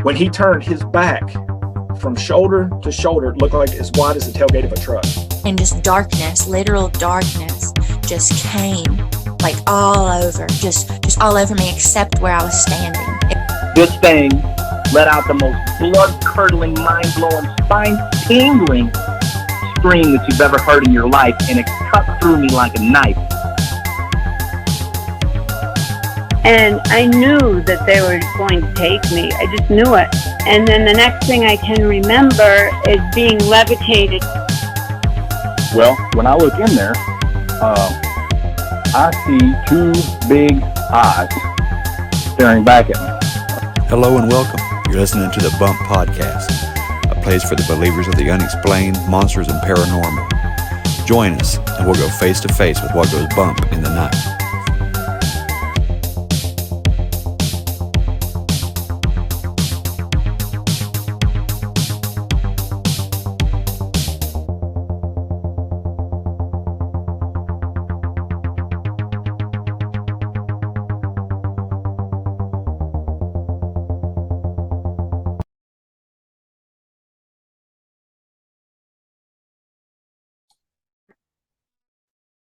When he turned his back from shoulder to shoulder, it looked like as wide as the tailgate of a truck. And just darkness, literal darkness, just came like all over, just all over me except where I was standing. This thing let out the most blood-curdling, mind-blowing, spine-tingling scream that you've ever heard in your life, and it cut through me like a knife. And I knew that they were going to take me. I just knew it. And then the next thing I can remember is being levitated. Well, when I look in there, I see two big eyes staring back at me. Hello and welcome. You're listening to the Bump Podcast, a place for the believers of the unexplained, monsters, and paranormal. Join us, and we'll go face to face with what goes bump in the night.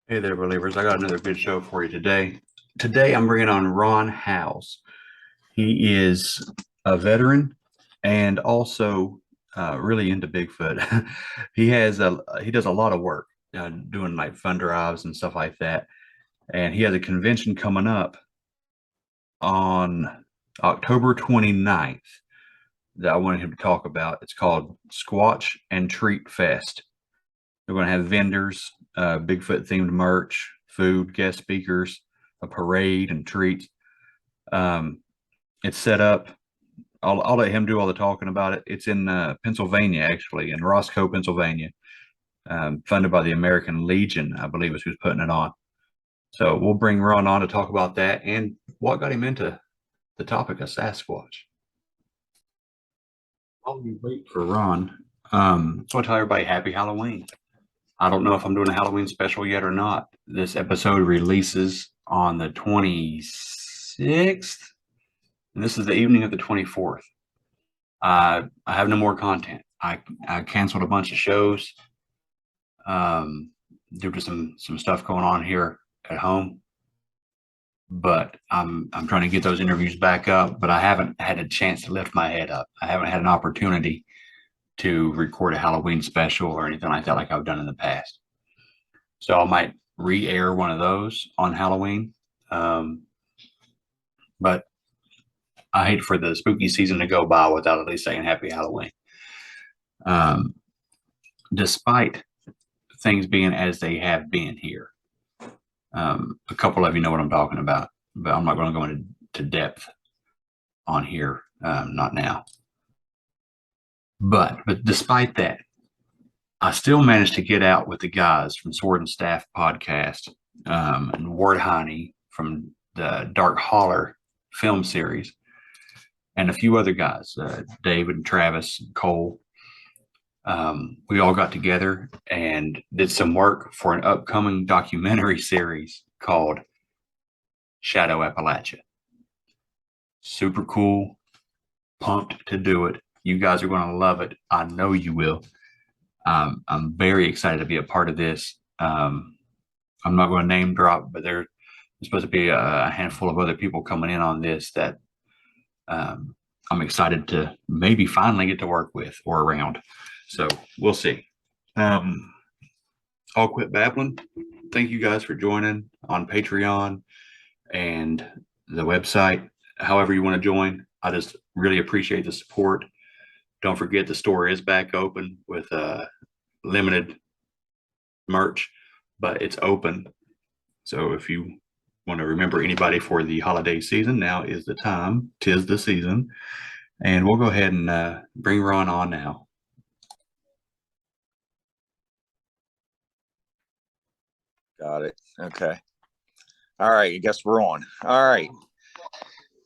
Hey there, believers. I got another good show for you today. Today, I'm bringing on Ron Howes. He is a veteran and also really into Bigfoot. He does a lot of work doing like fun drives and stuff like that. And he has a convention coming up on October 29th that I wanted him to talk about. It's called Squatch and Treat Fest. They're going to have vendors, Bigfoot themed merch, food, guest speakers, a parade and treats. It's set up. I'll let him do all the talking about it. It's in Pennsylvania, actually, in Roscoe, Pennsylvania. Funded by the American Legion, I believe is who's putting it on. So we'll bring Ron on to talk about that and what got him into the topic of Sasquatch. While we wait for Ron, I want to tell everybody Happy Halloween. I don't know if I'm doing a Halloween special yet or not. This episode releases on the 26th, and this is the evening of the 24th. I have no more content. I canceled a bunch of shows due to some stuff going on here at home. But I'm trying to get those interviews back up, but I haven't had a chance to lift my head up. I haven't had an opportunity to record a Halloween special or anything like that like I've done in the past. So I might re-air one of those on Halloween. But I hate for the spooky season to go by without at least saying Happy Halloween. Despite things being as they have been here. A couple of you know what I'm talking about, but I'm not going to go into depth on here, not now. But despite that, I still managed to get out with the guys from Sword and Staff podcast and Ward Heine from the Dark Holler film series and a few other guys, David and Travis and Cole. We all got together and did some work for an upcoming documentary series called Shadow Appalachia. Super cool. Pumped to do it. You guys are going to love it. I know you will. I'm very excited to be a part of this. I'm not going to name drop, but there's supposed to be a handful of other people coming in on this that I'm excited to maybe finally get to work with or around. So we'll see. I'll quit babbling. Thank you guys for joining on Patreon and the website. However you want to join, I just really appreciate the support. Don't forget the store is back open with limited merch, but it's open. So if you want to remember anybody for the holiday season, now is the time. 'Tis the season. And we'll go ahead and bring Ron on now. Got it. Okay. All right. I guess we're on. All right.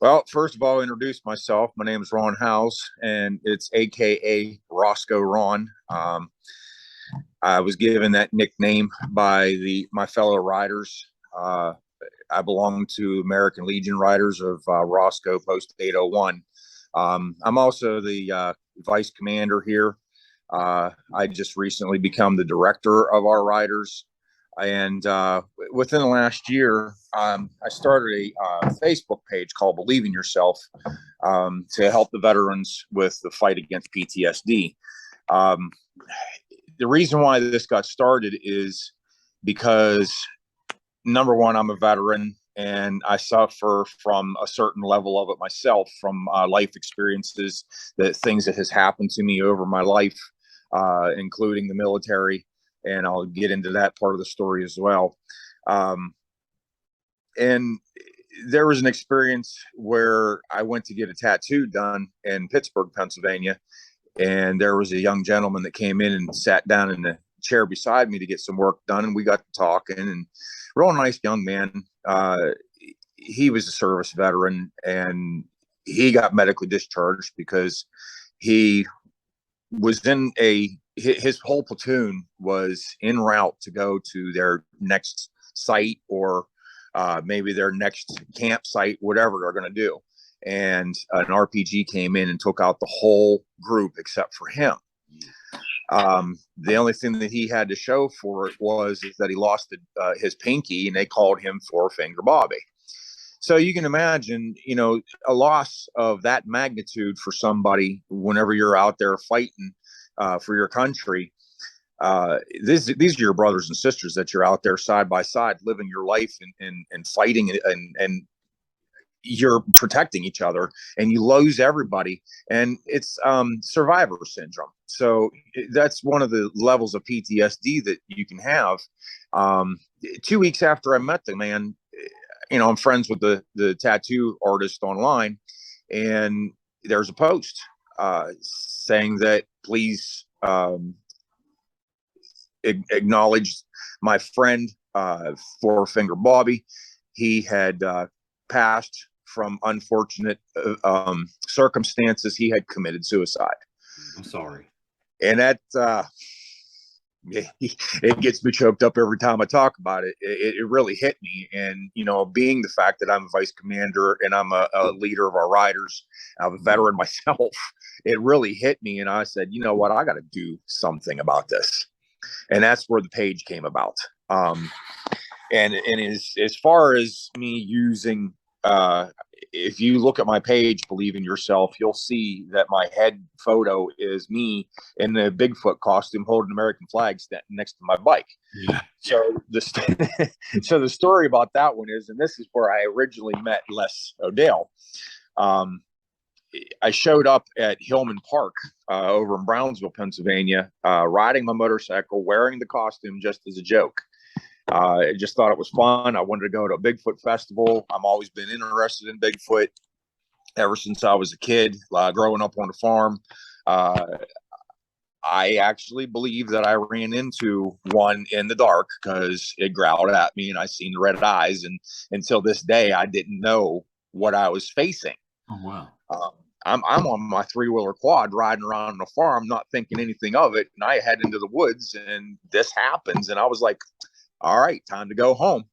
Well, first of all, I'll introduce myself. My name is Ron Howes, and it's AKA Roscoe Ron. I was given that nickname by my fellow riders. I belong to American Legion Riders of Roscoe Post 801. I'm also the vice commander here. I just recently become the director of our riders. And within the last year, I started a Facebook page called Believe in Yourself to help the veterans with the fight against PTSD. The reason why this got started is because, number one, I'm a veteran and I suffer from a certain level of it myself, from life experiences, the things that has happened to me over my life, including the military. And I'll get into that part of the story as well. And there was an experience where I went to get a tattoo done in Pittsburgh, Pennsylvania. And there was a young gentleman that came in and sat down in the chair beside me to get some work done. And we got to talking, and real nice young man. He was a service veteran, and he got medically discharged because he was in his whole platoon was en route to go to their next site, or maybe their next campsite, whatever they're going to do. And an RPG came in and took out the whole group except for him. The only thing that he had to show for it was that he lost his pinky, and they called him Four Finger Bobby. So you can imagine, a loss of that magnitude for somebody whenever you're out there fighting for your country. These are your brothers and sisters that you're out there side by side, living your life and fighting, and you're protecting each other, and you lose everybody, and it's survivor syndrome. So that's one of the levels of PTSD that you can have. 2 weeks after I met the man, I'm friends with the tattoo artist online, and there's a post saying that please acknowledge my friend, Four Finger Bobby. He had passed from unfortunate circumstances. He had committed suicide. I'm sorry. And that it gets me choked up every time I talk about it. It really hit me. And, being the fact that I'm a vice commander and I'm a leader of our riders, I'm a veteran myself, it really hit me. And I said, you know what, I got to do something about this. And that's where the page came about. And as far as me using, if you look at my page, Believe in Yourself, you'll see that my head photo is me in the Bigfoot costume holding American flags next to my bike. Yeah. So the story about that one is, and this is where I originally met Les O'Dell. I showed up at Hillman Park over in Brownsville, Pennsylvania, riding my motorcycle, wearing the costume just as a joke. I just thought it was fun. I wanted to go to a Bigfoot festival. I've always been interested in Bigfoot ever since I was a kid, growing up on a farm. I actually believe that I ran into one in the dark because it growled at me and I seen the red eyes. And until this day, I didn't know what I was facing. Oh, wow. I'm on my three-wheeler quad riding around on the farm, not thinking anything of it. And I head into the woods and this happens. And I was like, all right, time to go home.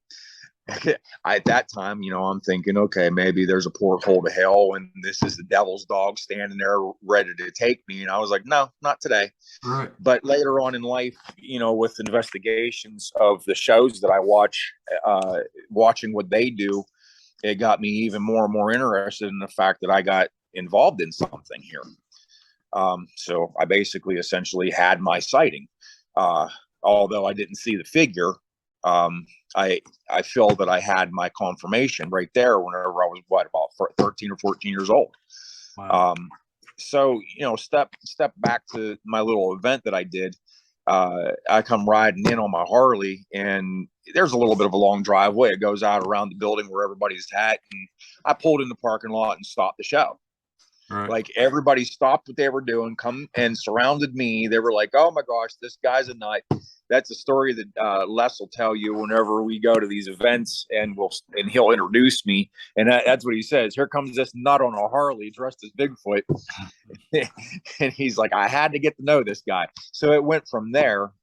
At that time, I'm thinking, okay, maybe there's a porthole to hell and this is the devil's dog standing there ready to take me. And I was like, no, not today. Right. But later on in life, with investigations of the shows that I watch, watching what they do, it got me even more and more interested in the fact that I got involved in something here. So I basically essentially had my sighting. Although I didn't see the figure, I feel that I had my confirmation right there whenever I was about 13 or 14 years old. Wow. So, step back to my little event that I did. I come riding in on my Harley, and there's a little bit of a long driveway. It goes out around the building where everybody's at. And I pulled in the parking lot and stopped the show. Right. Like everybody stopped what they were doing, come and surrounded me. They were like, "Oh my gosh, this guy's a nut." That's a story that Les will tell you whenever we go to these events, and he'll introduce me, and that's what he says. Here comes this nut on a Harley dressed as Bigfoot, and he's like, "I had to get to know this guy." So it went from there.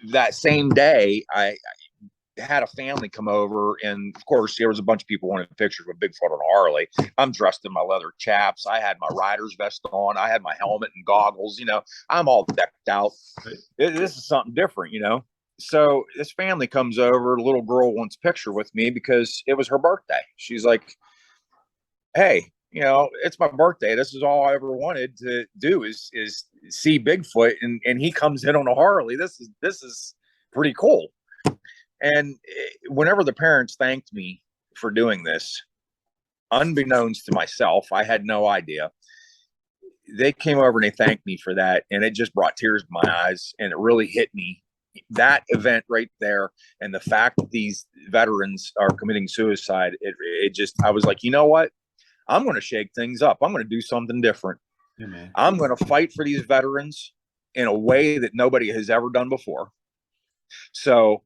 That same day, had a family come over, and of course there was a bunch of people wanting pictures with Bigfoot on a Harley. I'm dressed in my leather chaps. I had my rider's vest on. I had my helmet and goggles. I'm all decked out. This is something different, So this family comes over. The little girl wants a picture with me because it was her birthday. She's like, "Hey, it's my birthday. This is all I ever wanted to do is see Bigfoot, and he comes in on a Harley. This is pretty cool." And whenever the parents thanked me for doing this, unbeknownst to myself, I had no idea. They came over and they thanked me for that. And it just brought tears to my eyes. And it really hit me. That event right there. And the fact that these veterans are committing suicide, I was like, you know what? I'm going to shake things up. I'm going to do something different. Yeah, I'm going to fight for these veterans in a way that nobody has ever done before. So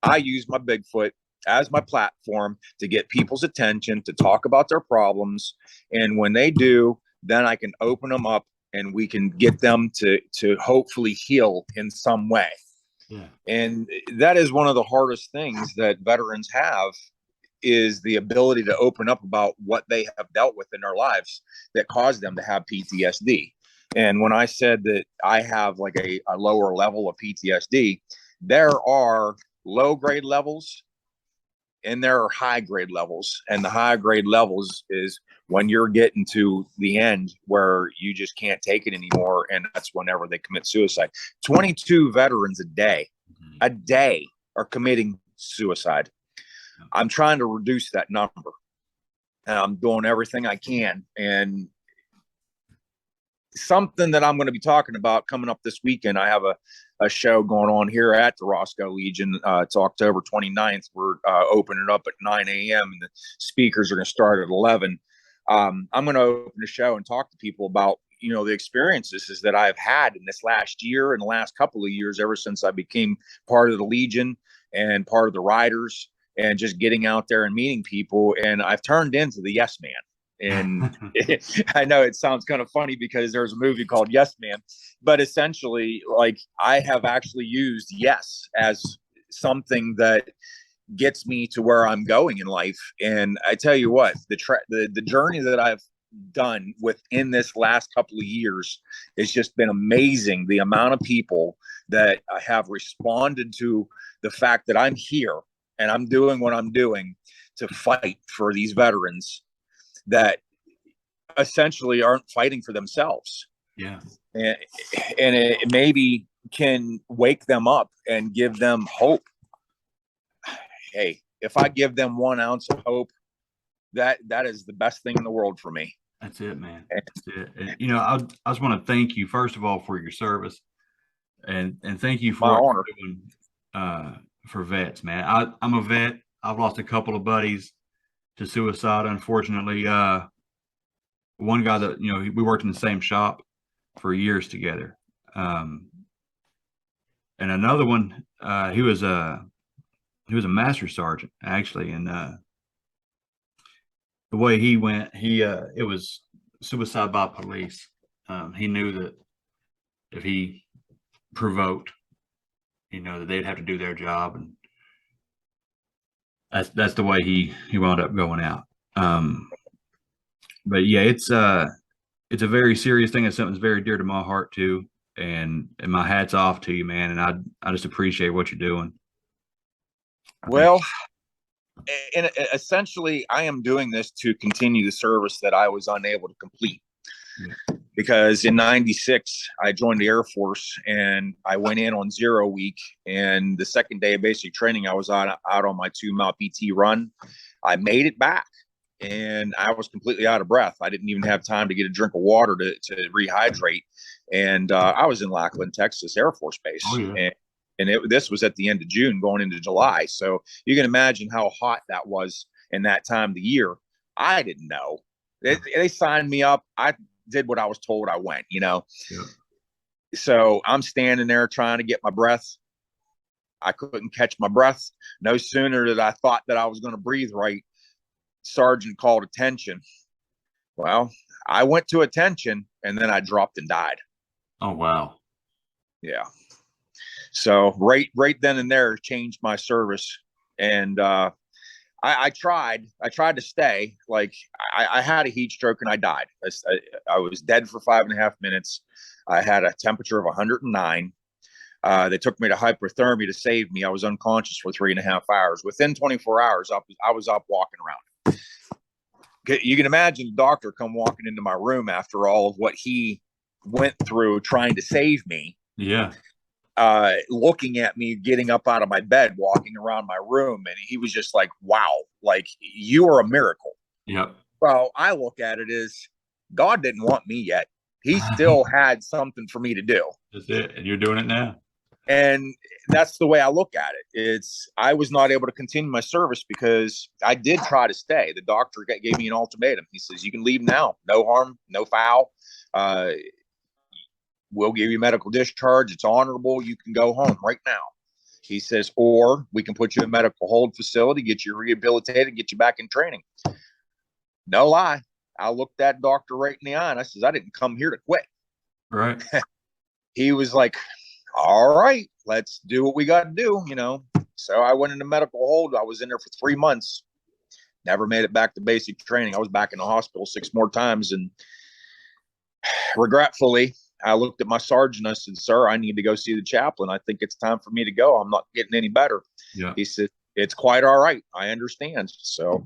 I use my Bigfoot as my platform to get people's attention, to talk about their problems. And when they do, then I can open them up and we can get them to hopefully heal in some way. Yeah. And that is one of the hardest things that veterans have, is the ability to open up about what they have dealt with in their lives that caused them to have PTSD. And when I said that I have like a lower level of PTSD, there are low grade levels and there are high grade levels. And the high grade levels is when you're getting to the end where you just can't take it anymore. And that's whenever they commit suicide. 22 veterans a day are committing suicide. I'm trying to reduce that number, and I'm doing everything I can. And something that I'm going to be talking about coming up this weekend, I have a show going on here at the Roscoe Legion. It's October 29th. We're opening it up at 9 a.m. and the speakers are going to start at 11. I'm going to open the show and talk to people about, the experiences that I've had in this last year and the last couple of years, ever since I became part of the Legion and part of the Riders, and just getting out there and meeting people. And I've turned into the yes man. And I know it sounds kind of funny because there's a movie called Yes Man, but essentially, like, I have actually used yes as something that gets me to where I'm going in life. And I tell you what, the journey that I've done within this last couple of years has just been amazing. The amount of people that have responded to the fact that I'm here and I'm doing what I'm doing to fight for these veterans that essentially aren't fighting for themselves. Yeah. And it maybe can wake them up and give them hope. Hey, if I give them 1 ounce of hope, that is the best thing in the world for me. That's it, man. That's it. And, I just want to thank you, first of all, for your service, and thank you for My what honor. you're doing for vets, man. I'm a vet. I've lost a couple of buddies to suicide, unfortunately. One guy that, we worked in the same shop for years together. And another one, he was a master sergeant, actually. And the way he went, it was suicide by police. He knew that if he provoked, that they'd have to do their job, and that's the way he wound up going out. But yeah, it's a very serious thing. It's something that's very dear to my heart too. And my hat's off to you, man. And I just appreciate what you're doing. Well, and essentially, I am doing this to continue the service that I was unable to complete. Yeah. Because in '96, I joined the Air Force and I went in on 0 week. And the second day of basic training, I was out on my 2-mile PT run. I made it back and I was completely out of breath. I didn't even have time to get a drink of water to rehydrate. And I was in Lackland, Texas Air Force Base. Oh, yeah. And this was at the end of June going into July. So you can imagine how hot that was in that time of the year. I didn't know. They signed me up. I did what I was told. I went, Yeah. So I'm standing there trying to get my breath. I couldn't catch my breath. No sooner did I thought that I was going to breathe right, Sergeant called attention. Well, I went to attention and then I dropped and died. Oh, wow. Yeah. So right then and there changed my service And I tried to stay. Like I had a heat stroke and I died. I was dead for 5.5 minutes. I had a temperature of 109. They took me to hypothermia to save me. I was unconscious for 3.5 hours. Within 24 hours, I was up walking around. You can imagine the doctor come walking into my room after all of what he went through trying to save me. Yeah. Looking at me getting up out of my bed, walking around my room, and he was just like, wow, like, you are a miracle. Yep. Well, I look at it as God didn't want me yet. He still had something for me to do. That's it. And you're doing it now. And that's the way I look at it. I was not able to continue my service because I did try to stay. The doctor gave me an ultimatum. He says, you can leave now. No harm, no foul. We'll give you medical discharge. It's honorable. You can go home right now. He says, or we can put you in a medical hold facility, get you rehabilitated, get you back in training. No lie. I looked that doctor right in the eye and I says, I didn't come here to quit. Right. He was like, all right, let's do what we got to do, you know. So I went into medical hold. I was in there for 3 months. Never made it back to basic training. I was back in the hospital 6 more times. And regretfully, I looked at my sergeant. I said, sir, I need to go see the chaplain. I think it's time for me to go. I'm not getting any better. Yeah. He said, it's quite all right. I understand. So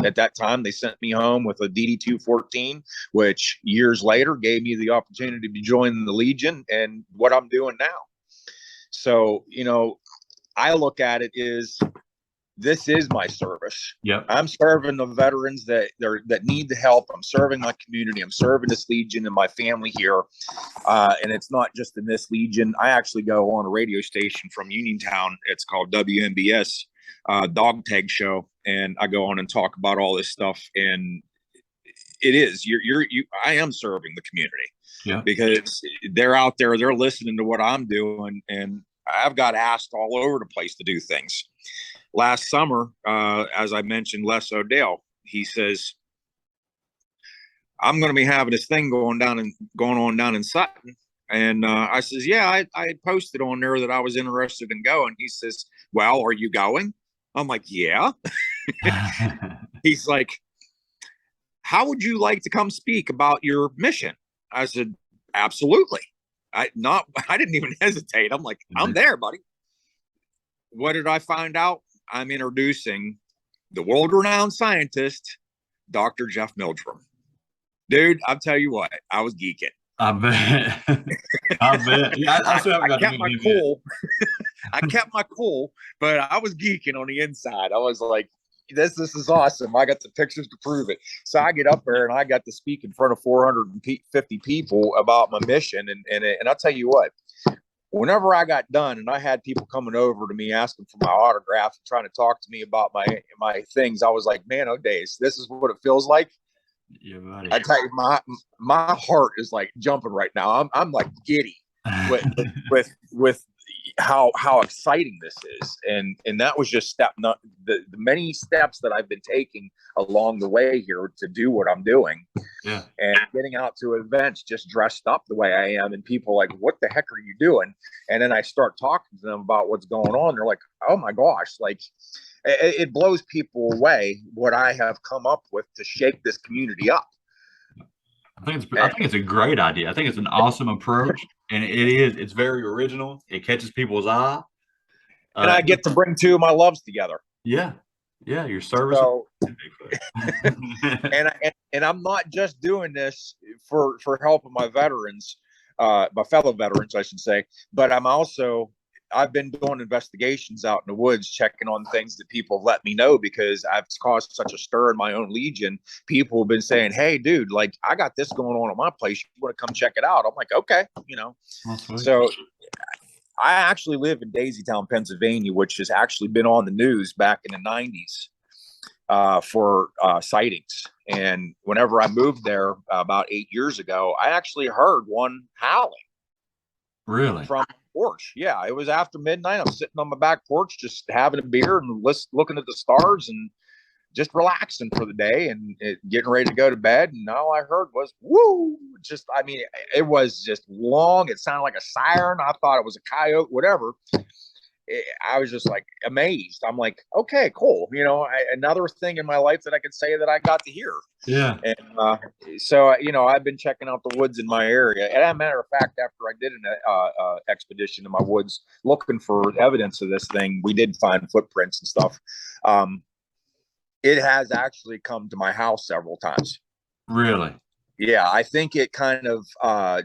at that time, they sent me home with a DD-214, which years later gave me the opportunity to join the Legion and what I'm doing now. So, you know, I look at it is, this is my service. Yep. I'm serving the veterans that need the help. I'm serving my community. I'm serving this Legion and my family here. And it's not just in this Legion. I actually go on a radio station from Uniontown. It's called WMBS, Dog Tag Show. And I go on and talk about all this stuff. And it is, I am serving the community. Yeah. Because they're out there, they're listening to what I'm doing. And I've got asked all over the place to do things. Last summer, as I mentioned, Les O'Dell, he says, I'm going to be having this thing going on down in Sutton. And I says, yeah, I had posted on there that I was interested in going. He says, well, are you going? I'm like, yeah. He's like, how would you like to come speak about your mission? I said, absolutely. I didn't even hesitate. I'm like, I'm there, buddy. What did I find out? I'm introducing the world-renowned scientist, Dr. Jeff Mildrum. Dude, I'll tell you what, I was geeking. I bet. I bet. Yeah, I kept my cool. I kept my cool, but I was geeking on the inside. I was like, this is awesome. I got the pictures to prove it. So I get up there and I got to speak in front of 450 people about my mission. And I'll tell you what, whenever I got done and I had people coming over to me asking for my autograph and trying to talk to me about my things, I was like, man, oh days, this is what it feels like. Yeah, buddy. I tell you, my heart is like jumping right now. I'm like giddy with how exciting this is, and that was just the many steps that I've been taking along the way here to do what I'm doing. Yeah, and getting out to events just dressed up the way I am, and people like, what the heck are you doing? And then I start talking to them about what's going on. They're like, oh my gosh, like it blows people away what I have come up with to shake this community up. I think it's a great idea. I think it's an awesome approach, and it's very original. It catches people's eye. And I get to bring two of my loves together. Yeah. Yeah. Your service. So, and I'm not just doing this for helping my veterans, my fellow veterans, I should say, but I've been doing investigations out in the woods, checking on things that people have let me know because I've caused such a stir in my own Legion. People have been saying, hey, dude, like, I got this going on at my place. You want to come check it out? I'm like, okay, you know. So I actually live in Daisytown, Pennsylvania, which has actually been on the news back in the 90s for sightings. And whenever I moved there about 8 years ago, I actually heard one howling. Really? From porch. Yeah, it was after midnight. I'm sitting on my back porch just having a beer and looking at the stars and just relaxing for the day and getting ready to go to bed. And all I heard was woo. It was just long. It sounded like a siren. I thought it was a coyote, whatever. I was just like amazed. I'm like, okay, cool. Another thing in my life that I could say that I got to hear. Yeah. And so, I've been checking out the woods in my area. And as a matter of fact, after I did an expedition in my woods looking for evidence of this thing, we did find footprints and stuff. It has actually come to my house several times. Really? Yeah, I think it kind of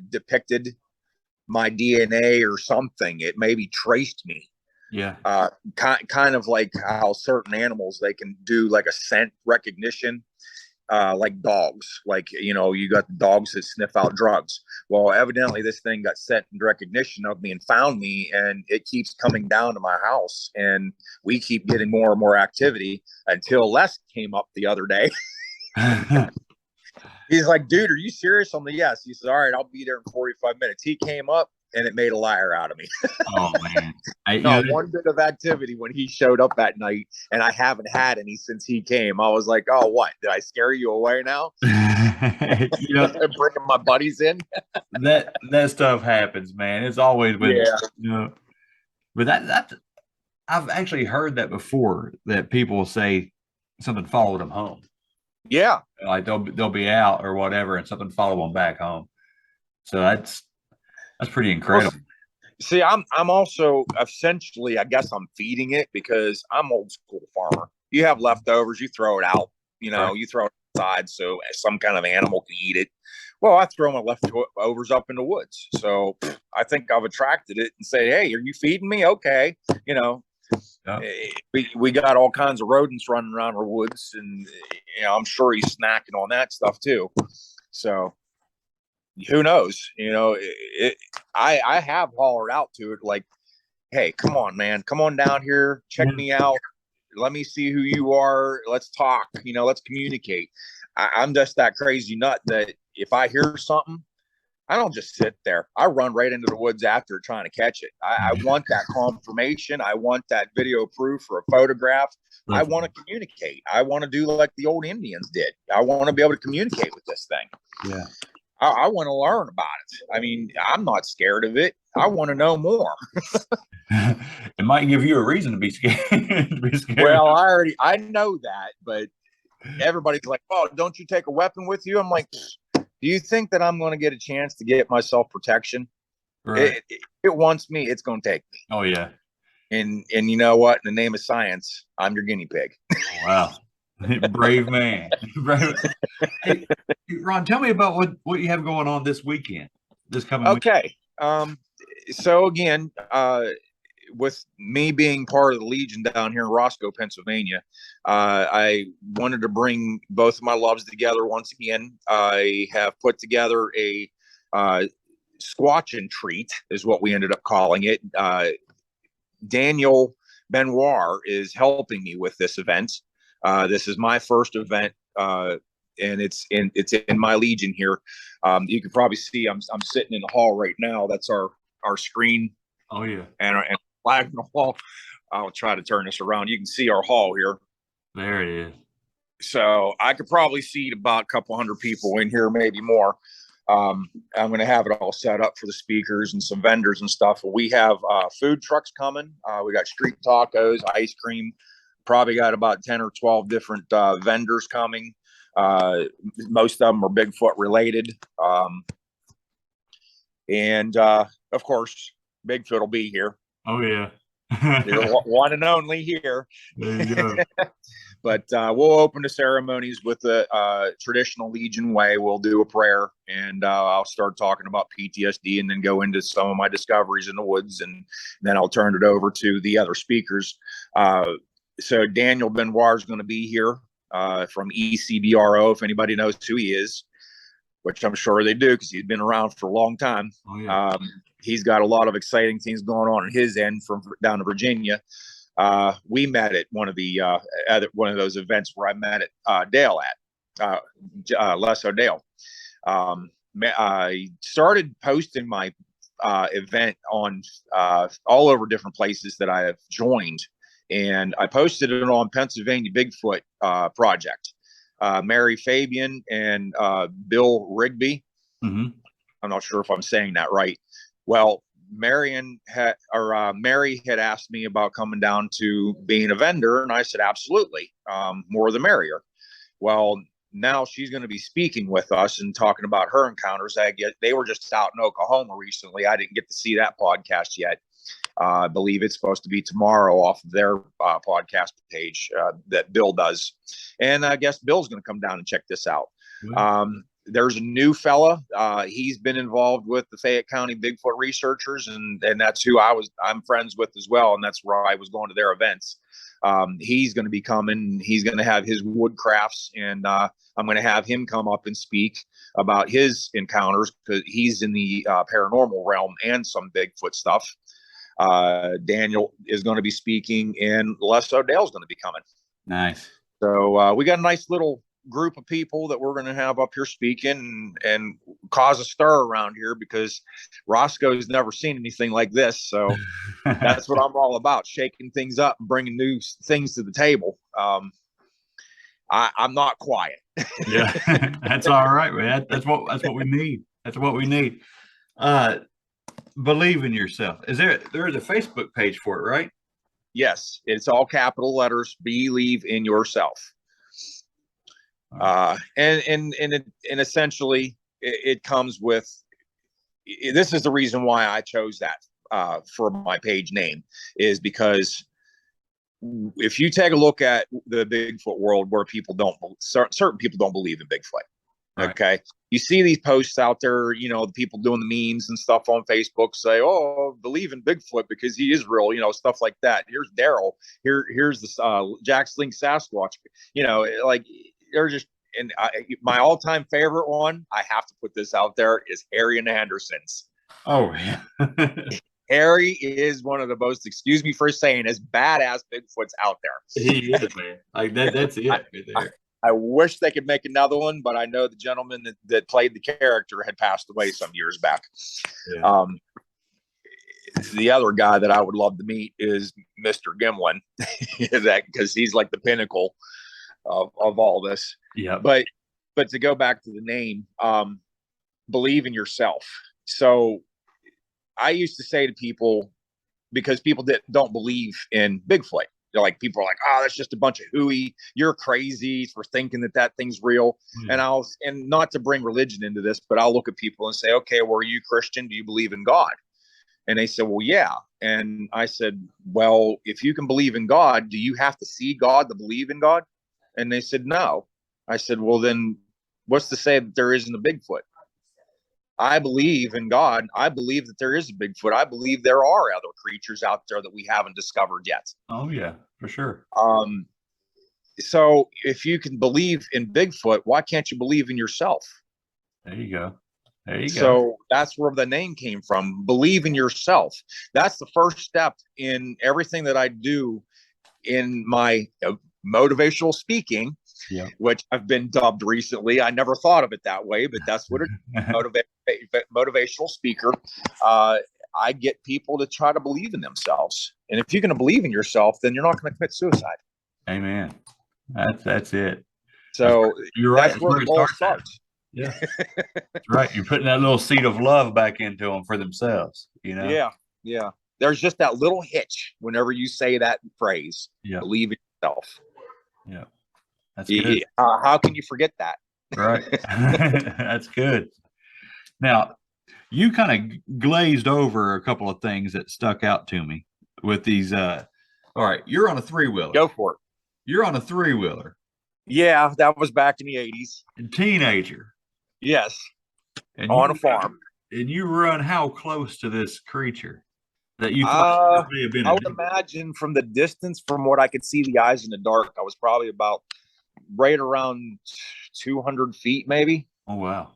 depicted my DNA or something. It maybe traced me. Yeah. Kind of like how certain animals, they can do like a scent recognition, like dogs. Like, you got the dogs that sniff out drugs. Well, evidently this thing got scent recognition of me and found me, and it keeps coming down to my house, and we keep getting more and more activity until Les came up the other day. He's like, dude, are you serious? I'm like, yes. He says, all right, I'll be there in 45 minutes. He came up, and it made a liar out of me. Oh man. Not one bit of activity when he showed up that night, and I haven't had any since he came. I was like, oh, what? Did I scare you away now? Bringing my buddies in. that stuff happens, man. It's always been, but that I've actually heard that before, that people say something followed them home. Yeah. Like they'll be out or whatever, and something follow them back home. So that's pretty incredible. Well, see, I'm also essentially, I guess I'm feeding it, because I'm old school farmer. You have leftovers, you throw it out, Right. you throw it outside so some kind of animal can eat it. Well, I throw my leftovers up in the woods. So I think I've attracted it and say, hey, are you feeding me? Okay. We got all kinds of rodents running around our woods, and I'm sure he's snacking on that stuff too. So who knows? I have hollered out to it like, hey, come on, man, come on down here, check me out, let me see who you are, let's talk, let's communicate. I'm just that crazy nut that if I hear something, I don't just sit there. I run right into the woods after trying to catch it. I want that confirmation. I want that video proof or a photograph. I want to communicate. I want to do like the old Indians did. I want to be able to communicate with this thing. Yeah. I want to learn about it. I mean, I'm not scared of it. I want to know more. It might give you a reason to be scared. Well, I know that, but everybody's like, oh, don't you take a weapon with you? I'm like, do you think that I'm going to get a chance to get myself protection? Right. It wants me, it's going to take me. Oh yeah. And you know what? In the name of science, I'm your guinea pig. Wow. Brave man. Hey, Ron, tell me about what you have going on this weekend, this coming weekend. Okay. So again, with me being part of the Legion down here in Roscoe, Pennsylvania, I wanted to bring both of my loves together once again. I have put together a squatch and treat, is what we ended up calling it. Daniel Benoit is helping me with this event. This is my first event, and it's in my Legion here. You can probably see I'm sitting in the hall right now. That's our screen. Oh yeah. And flag in the hall. I'll try to turn this around. You can see our hall here. There it is. So I could probably seat about a couple hundred people in here, maybe more. I'm going to have it all set up for the speakers and some vendors and stuff. We have food trucks coming. We got street tacos, ice cream. Probably got about 10 or 12 different vendors coming. Most of them are Bigfoot related. And of course, Bigfoot will be here. Oh yeah. You're one and only here. There you go. But we'll open the ceremonies with the traditional Legion way. We'll do a prayer, and I'll start talking about PTSD, and then go into some of my discoveries in the woods, and then I'll turn it over to the other speakers. So Daniel Benoit is going to be here from ECBRO, if anybody knows who he is, which I'm sure they do because he's been around for a long time. Oh, yeah. He's got a lot of exciting things going on his end from down in Virginia. We met at one of those events where I met Dale at Les O'Dale. I started posting my event on all over different places that I have joined, and I posted it on Pennsylvania Bigfoot Project. Mary Fabian and Bill Rigby. Mm-hmm. I'm not sure if I'm saying that right. Well, Mary had asked me about coming down to being a vendor, and I said absolutely, more the merrier. Well, now she's going to be speaking with us and talking about her encounters. They were just out in Oklahoma recently. I didn't get to see that podcast yet. I believe it's supposed to be tomorrow off of their podcast page that Bill does, and I guess Bill's going to come down and check this out. There's a new fella. He's been involved with the Fayette County Bigfoot researchers, and that's who I'm friends with as well. And that's where I was going to their events. He's going to be coming. He's going to have his wood crafts, and I'm going to have him come up and speak about his encounters, because he's in the paranormal realm and some Bigfoot stuff. Daniel is going to be speaking, and Les O'Dell's going to be coming. Nice. So we got a nice little group of people that we're going to have up here speaking and cause a stir around here, because Roscoe's never seen anything like this. So that's what I'm all about, shaking things up and bringing new things to the table. I'm not quiet. Yeah, that's all right, man. That's what we need. That's what we need. Believe in yourself. There's a Facebook page for it, right? Yes, it's all capital letters. Believe in yourself. And essentially it comes with, this is the reason why I chose that for my page name, is because if you take a look at the Bigfoot world, where certain people don't believe in Bigfoot. Right. Okay. You see these posts out there, the people doing the memes and stuff on Facebook say, "Oh, believe in Bigfoot because he is real," stuff like that. Here's Daryl. Here's the Jack Sling Sasquatch. Like, they're just, and my all-time favorite one, I have to put this out there, is Harry and the Hendersons. Oh, yeah. Harry is one of the most, excuse me for saying, as badass Bigfoots out there. He is, man. Like that's it right there. I wish they could make another one, but I know the gentleman that played the character had passed away some years back. Yeah. The other guy that I would love to meet is Mr. Gimlin, because he's like the pinnacle of all this. Yeah. But to go back to the name, believe in yourself. So I used to say to people, because people don't believe in Bigfoot, like, people are like, "Oh, that's just a bunch of hooey. You're crazy for thinking that thing's real." Mm. And not to bring religion into this, but I'll look at people and say, "Okay, well, are you Christian? Do you believe in God?" And they said, "Well, yeah." And I said, "Well, if you can believe in God, do you have to see God to believe in God?" And they said, "No." I said, "Well, then what's to say that there isn't a Bigfoot?" I believe in God. I believe that there is a Bigfoot. I believe there are other creatures out there that we haven't discovered yet. Oh, yeah, for sure. So if you can believe in Bigfoot, why can't you believe in yourself? There you go. So that's where the name came from. Believe in yourself. That's the first step in everything that I do in my motivational speaking, which I've been dubbed recently. I never thought of it that way, but that's what it is. Motivational speaker. I get people to try to believe in themselves. And if you're going to believe in yourself, then you're not going to commit suicide. Amen. That's it. So you're right. That's where it all starts. Yeah, that's right. You're putting that little seed of love back into them for themselves. Yeah. There's just that little hitch whenever you say that phrase. Yeah. Believe in yourself. Yeah, that's good. How can you forget that? Right. That's good. Now, you kind of glazed over a couple of things that stuck out to me with these. All right, you're on a 3-wheeler. Go for it. You're on a 3-wheeler. Yeah, that was back in the 80s. A teenager. Yes. And on a farm. And you run how close to this creature that you thought may have been? I would imagine from the distance, from what I could see the eyes in the dark, I was probably about right around 200 feet, maybe. Oh, wow.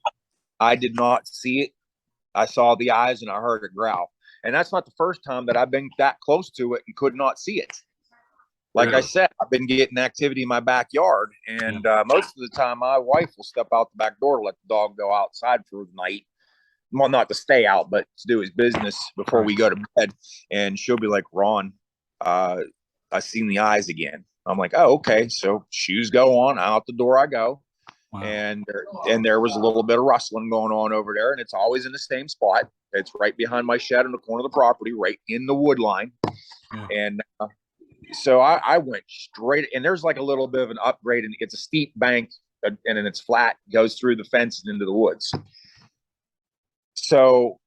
I did not see it. I saw the eyes and I heard it growl. And that's not the first time that I've been that close to it and could not see it. Like I said, I've been getting activity in my backyard, and most of the time my wife will step out the back door to let the dog go outside for the night. Well, not to stay out, but to do his business before we go to bed. And she'll be like, "Ron, I seen the eyes again." I'm like, "Oh, okay." So shoes go on, out the door I go. Wow. and there was a little bit of rustling going on over there, and it's always in the same spot. It's right behind my shed in the corner of the property, right in the wood line. Yeah. And so I went straight, and there's like a little bit of an upgrade, and it's a steep bank, and then it's flat, goes through the fence and into the woods. So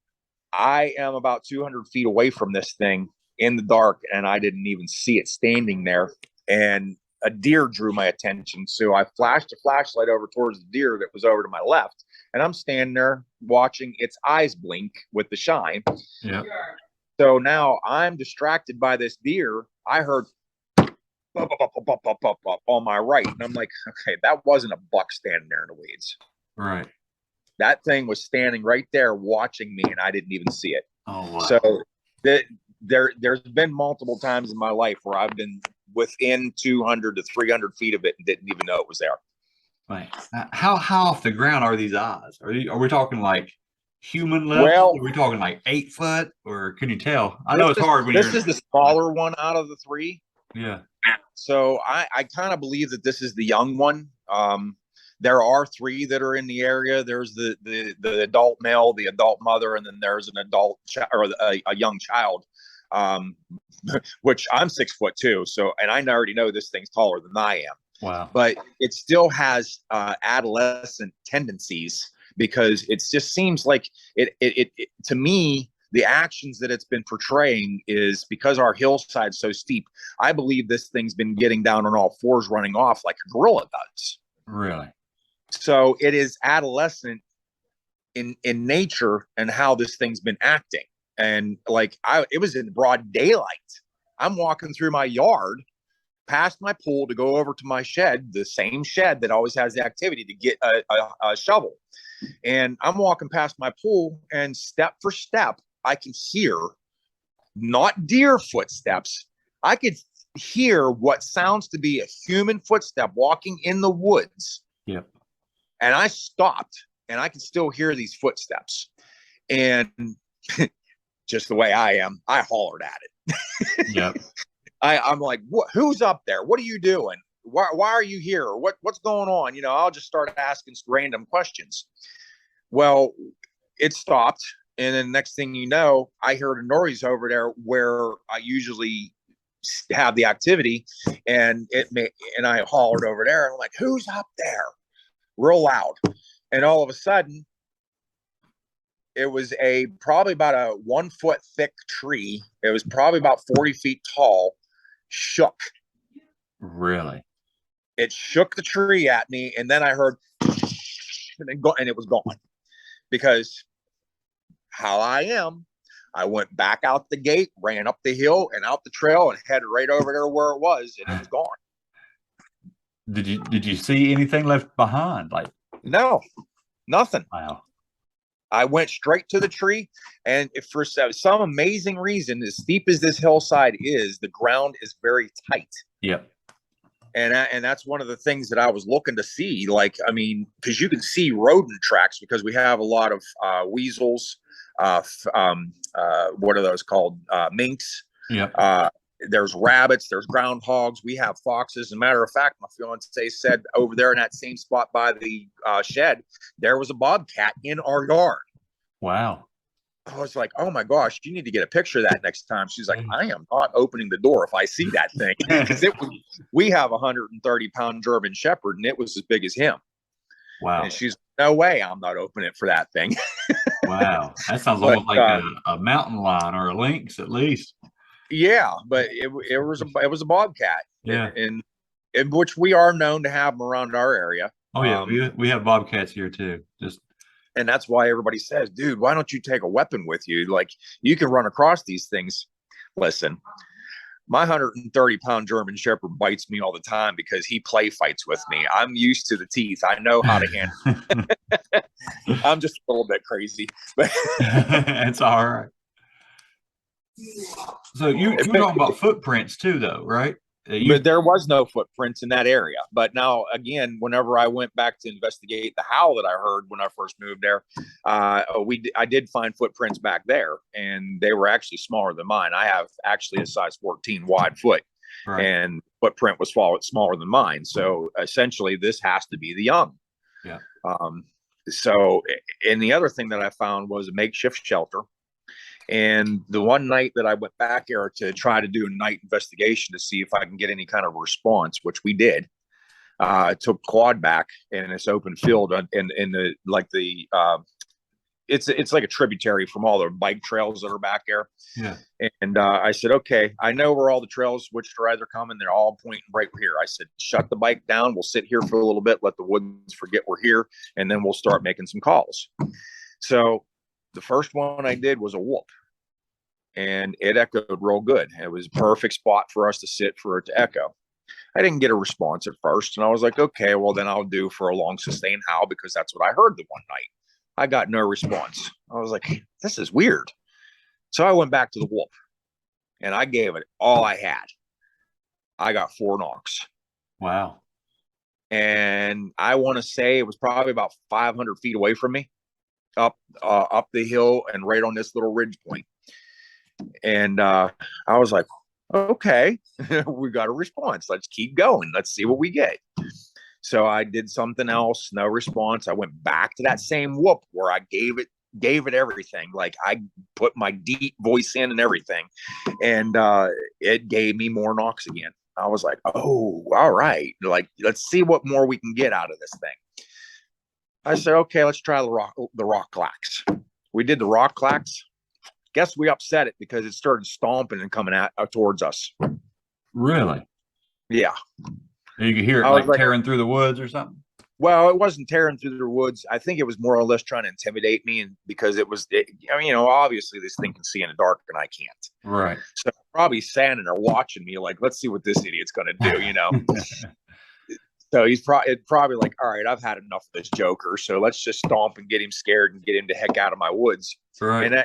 I am about 200 feet away from this thing in the dark, and I didn't even see it standing there. And a deer drew my attention. So I flashed a flashlight over towards the deer that was over to my left. And I'm standing there watching its eyes blink with the shine. Yeah. So now I'm distracted by this deer. I heard bop, bop, bop, bop, bop, bop, bop on my right. And I'm like, okay, that wasn't a buck standing there in the weeds. Right. That thing was standing right there watching me, and I didn't even see it. Oh, wow. So there's been multiple times in my life where I've been within 200 to 300 feet of it and didn't even know it was there. Right. How off the ground are these eyes? Are we talking like human level? Well, are we talking like 8 foot, or can you tell? I know it's hard when this is the smaller one out of the three. Yeah. So I kind of believe that this is the young one. There are 3 that are in the area. There's the adult male, the adult mother, and then there's an adult or a young child. Which I'm 6'2", so, and I already know this thing's taller than I am. Wow. But it still has adolescent tendencies, because it just seems like it to me, the actions that it's been portraying is because our hillside's so steep. I believe this thing's been getting down on all fours, running off like a gorilla does. Really? So it is adolescent in nature and how this thing's been acting. And like it was in broad daylight. I'm walking through my yard, past my pool to go over to my shed, the same shed that always has the activity, to get a shovel. And I'm walking past my pool, and step for step, I can hear, not deer footsteps, I could hear what sounds to be a human footstep walking in the woods. Yep. And I stopped, and I can still hear these footsteps. And just the way I am, I hollered at it. Yep. I'm like, what? Who's up there? What are you doing? Why are you here? What's going on? You know, I'll just start asking random questions. Well, it stopped, and then next thing you know, I heard a noise over there where I usually have the activity, and I hollered over there, and I'm like, who's up there? Real loud, and all of a sudden, it was probably about a 1 foot thick tree. It was probably about 40 feet tall. Shook. Really? It shook the tree at me, and then I heard, and it was gone. Because how I am, I went back out the gate, ran up the hill and out the trail, and headed right over there where it was, and it was gone. Did you see anything left behind? Like, no, nothing. Wow. I went straight to the tree, and if for some amazing reason, as steep as this hillside is, the ground is very tight. Yep. And that's one of the things that I was looking to see. Like, I mean, because you can see rodent tracks, because we have a lot of weasels. What are those called? Minks. Yep. There's rabbits. There's groundhogs. We have foxes. As a matter of fact, my fiance said over there in that same spot by the shed, there was a bobcat in our yard. Wow. I was like, oh my gosh, you need to get a picture of that next time. She's like, I am not opening the door if I see that thing. Because we have a 130-pound German Shepherd, and it was as big as him. Wow. And she's, no way, I'm not opening it for that thing. Wow. That sounds almost like a mountain lion or a lynx at least. Yeah, but it was a bobcat. Yeah. And which we are known to have them around our area. Oh yeah, we have bobcats here too. And that's why everybody says, dude, why don't you take a weapon with you? Like, you can run across these things. Listen, my 130-pound German Shepherd bites me all the time because he play fights with me. I'm used to the teeth. I know how to handle it. I'm just a little bit crazy. But it's all right. So you were talking about footprints too, though, right? But there was no footprints in that area. But now, again, whenever I went back to investigate the howl that I heard when I first moved there, I did find footprints back there, and they were actually smaller than mine. I have actually a size 14 wide foot, right. And footprint was smaller than mine. So essentially, this has to be the young. Yeah. So, and the other thing that I found was a makeshift shelter. And the one night that I went back there to try to do a night investigation to see if I can get any kind of response, which we did, I took quad back in this open field in the like the it's like a tributary from all the bike trails that are back there. Yeah. And I said, okay, I know where all the trails, which direction they're coming. They're all pointing right here. I said, shut the bike down. We'll sit here for a little bit, let the woods forget we're here, and then we'll start making some calls. So the first one I did was a whoop, and it echoed real good. It was a perfect spot for us to sit for it to echo. I didn't get a response at first, and I was like, okay, well, then I'll do for a long sustained howl because that's what I heard the one night. I got no response. I was like, this is weird. So I went back to the whoop, and I gave it all I had. I got 4 knocks. Wow. And I want to say it was probably about 500 feet away from me, up the hill and right on this little ridge point. And I was like, okay, we got a response. Let's keep going. Let's see what we get. So I did something else, no response. I went back to that same whoop where I gave it everything. Like I put my deep voice in and everything. And it gave me more knocks again. I was like, oh, all right. Like, let's see what more we can get out of this thing. I said, okay, let's try the rock clacks. We did the rock clacks. Guess we upset it because it started stomping and coming towards us. Really? Yeah. You could hear it like tearing through the woods or something? Well, it wasn't tearing through the woods. I think it was more or less trying to intimidate me, and because I mean, obviously this thing can see in the dark and I can't. Right. So probably standing there watching me like, let's see what this idiot's going to do, So he's probably like, all right, I've had enough of this joker. So let's just stomp and get him scared and get him the heck out of my woods. Right. And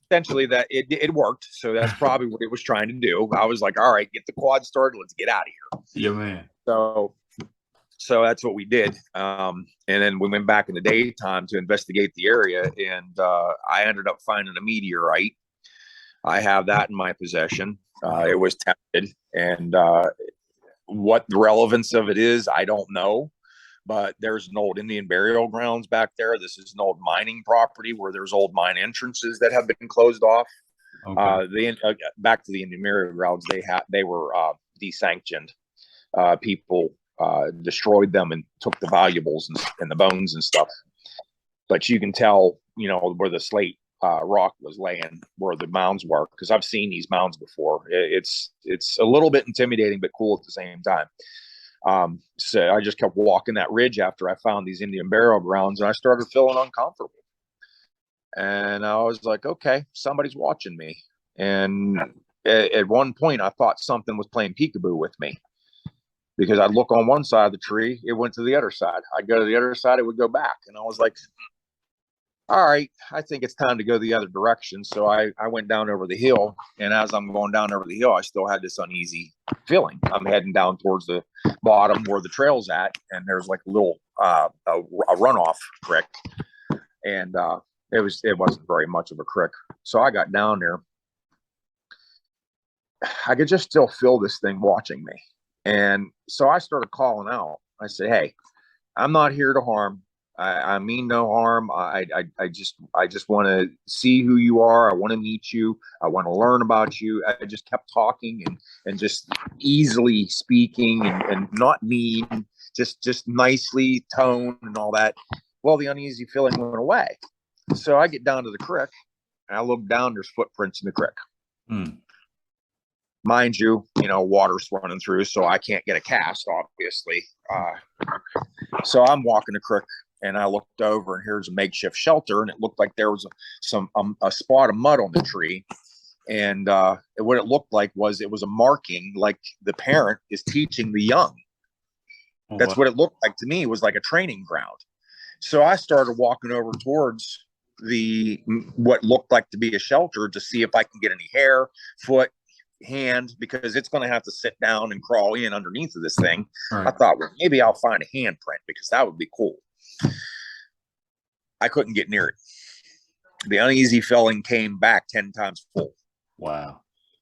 essentially that it worked. So that's probably what it was trying to do. I was like, all right, get the quad started. Let's get out of here. Yeah, man. So that's what we did. And then we went back in the daytime to investigate the area. And I ended up finding a meteorite. I have that in my possession. It was tested. And what the relevance of it is, I don't know. But there's an old Indian burial grounds back there. This is an old mining property where there's old mine entrances that have been closed off. Okay. Back to the Indian burial grounds, they were desanctioned. People destroyed them and took the valuables and the bones and stuff. But you can tell, where the slate rock was laying, where the mounds were, because I've seen these mounds before. It's a little bit intimidating, but cool at the same time. So I just kept walking that ridge after I found these Indian burial grounds, and I started feeling uncomfortable. And I was like, okay, somebody's watching me. And at one point, I thought something was playing peekaboo with me, because I'd look on one side of the tree, it went to the other side. I'd go to the other side, it would go back. And I was like, all right, I think it's time to go the other direction. So I went down over the hill, and as I'm going down over the hill, I still had this uneasy feeling. I'm heading down towards the bottom where the trail's at, and there's like a little a runoff creek, and it wasn't very much of a creek. So I got down there. I could just still feel this thing watching me, and so I started calling out. I said, "Hey, I'm not here to harm. I mean no harm. I just want to see who you are. I want to meet you. I want to learn about you." I just kept talking and just easily speaking and not mean, just nicely tone and all that. Well, the uneasy feeling went away. So I get down to the creek and I look down. There's footprints in the creek. Mind you, water's running through, so I can't get a cast, obviously. So I'm walking the creek. And I looked over, and here's a makeshift shelter, and it looked like there was a spot of mud on the tree. And what it looked like was it was a marking, like the parent is teaching the young. That's what it looked like to me. It was like a training ground. So I started walking over towards what looked like to be a shelter to see if I can get any hair, foot, hand, because it's going to have to sit down and crawl in underneath of this thing. Right. I thought, well, maybe I'll find a handprint because that would be cool. I couldn't get near it. The uneasy feeling came back 10 times full. Wow.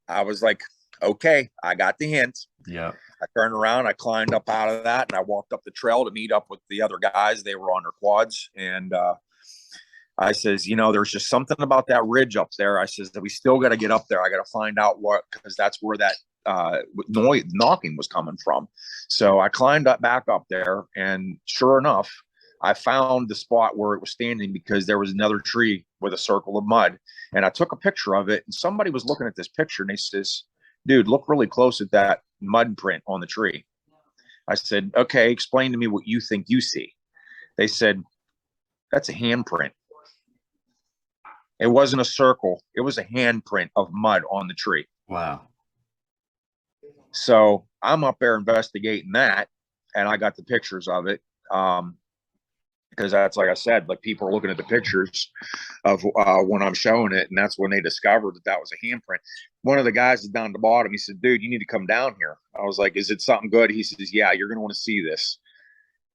I was like, Okay, I got the hint. Yeah. I turned around, I climbed up out of that, and I walked up the trail to meet up with the other guys. They were on their quads, and I says, there's just something about that ridge up there. I says that we still got to get up there. I got to find out what, because that's where that noise knocking was coming from. So I climbed up back up there, and sure enough, I found the spot where it was standing because there was another tree with a circle of mud, and I took a picture of it. And somebody was looking at this picture, and they says, "Dude, look really close at that mud print on the tree." I said, "Okay, explain to me what you think you see." They said, "That's a handprint." It wasn't a circle. It was a handprint of mud on the tree. Wow. So I'm up there investigating that, and I got the pictures of it. Because that's, like I said, like people are looking at the pictures of when I'm showing it, and that's when they discovered that was a handprint. One of the guys is down at the bottom. He said, "Dude, you need to come down here." I was like, "Is it something good?" He says, "Yeah, you're going to want to see this."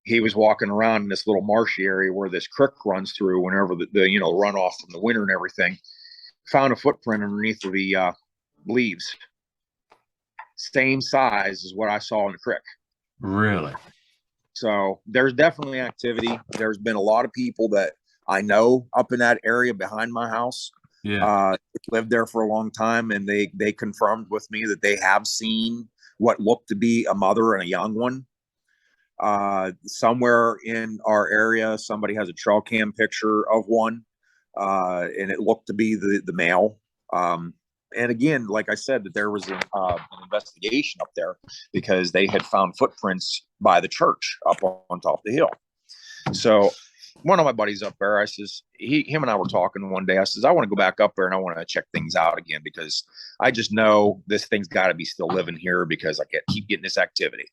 He was walking around in this little marshy area where this creek runs through whenever the runoff from the winter and everything. Found a footprint underneath the leaves, same size as what I saw in the creek. Really? So there's definitely activity. There's been a lot of people that I know up in that area behind my house. Yeah. Lived there for a long time, and they confirmed with me that they have seen what looked to be a mother and a young one. Somewhere in our area, somebody has a trail cam picture of one, and it looked to be the male. And again, like I said, that there was an investigation up there because they had found footprints by the church up on top of the hill. So one of my buddies up there, I says, him and I were talking one day. I says, I want to go back up there and I want to check things out again because I just know this thing's got to be still living here because I can't keep getting this activity.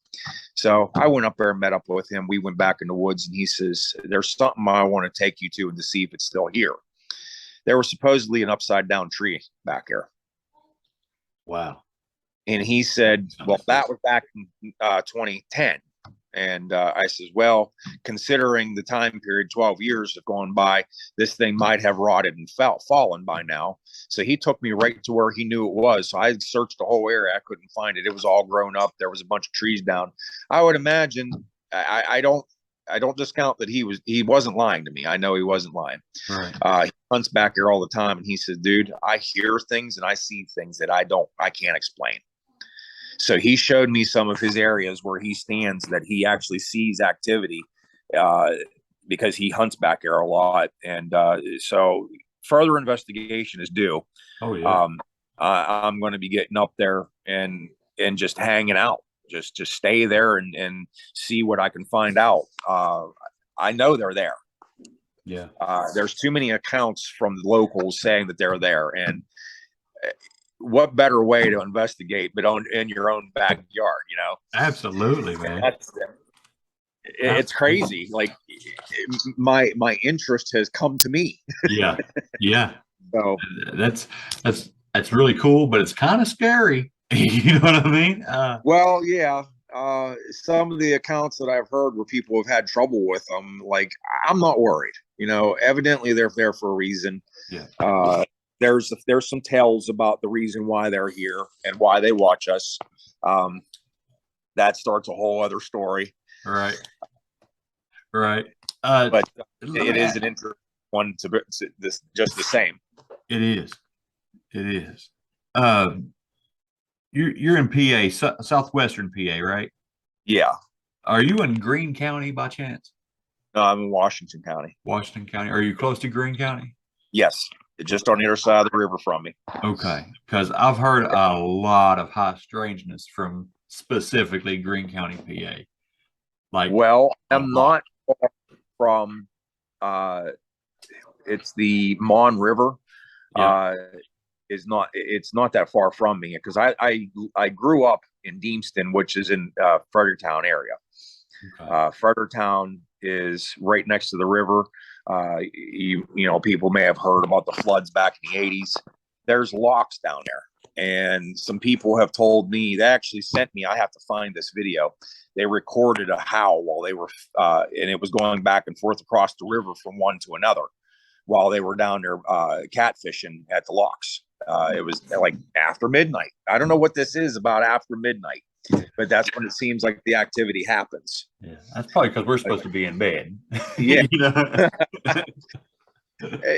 So I went up there and met up with him. We went back in the woods, and he says, "There's something I want to take you to and to see if it's still here." There was supposedly an upside down tree back there. Wow. And he said, "Well, that was back in 2010. And I says, "Well, considering the time period, 12 years have gone by, this thing might have rotted and fallen by now." So he took me right to where he knew it was. So I searched the whole area. I couldn't find it. It was all grown up. There was a bunch of trees down. I would imagine, I don't discount that he wasn't lying to me. I know he wasn't lying. Right. He hunts back here all the time, and he says, "Dude, I hear things and I see things that I can't explain." So he showed me some of his areas where he stands that he actually sees activity because he hunts back there a lot. And so further investigation is due. Oh yeah. I'm going to be getting up there and just hanging out, just stay there and see what I can find out. I know they're there. Yeah. There's too many accounts from the locals saying that they're there, and what better way to investigate but in your own backyard, Absolutely, man. It's crazy. Like my interest has come to me. Yeah. Yeah. So that's really cool, but it's kind of scary. You know what I mean? well, yeah. Some of the accounts that I've heard where people have had trouble with them, like, I'm not worried. Evidently they're there for a reason. Yeah. There's some tales about the reason why they're here and why they watch us. That starts a whole other story. Right. Right. But it is an interesting one to this just the same. It is. It is. You're in PA, southwestern PA, right? Yeah. Are you in Greene County by chance? No, I'm in Washington County. Washington County. Are you close to Greene County? Yes. Just on the other side of the river from me. Okay. Because I've heard a lot of high strangeness from specifically Greene County, PA. Like, well, I'm not far from it's the Mon River. Yeah. It's not that far from me because I grew up in Deemston, which is in Fredericktown area. Okay. Fredericktown is right next to the river. People may have heard about the floods back in the 80s. There's locks down there, and some people have told me, they actually sent me, I have to find this video. They recorded a howl while they were and it was going back and forth across the river from one to another while they were down there catfishing at the locks. It was like after midnight. I don't know what this is about after midnight, but that's when it seems like the activity happens. Yeah, that's probably because we're supposed to be in bed. Yeah. You know?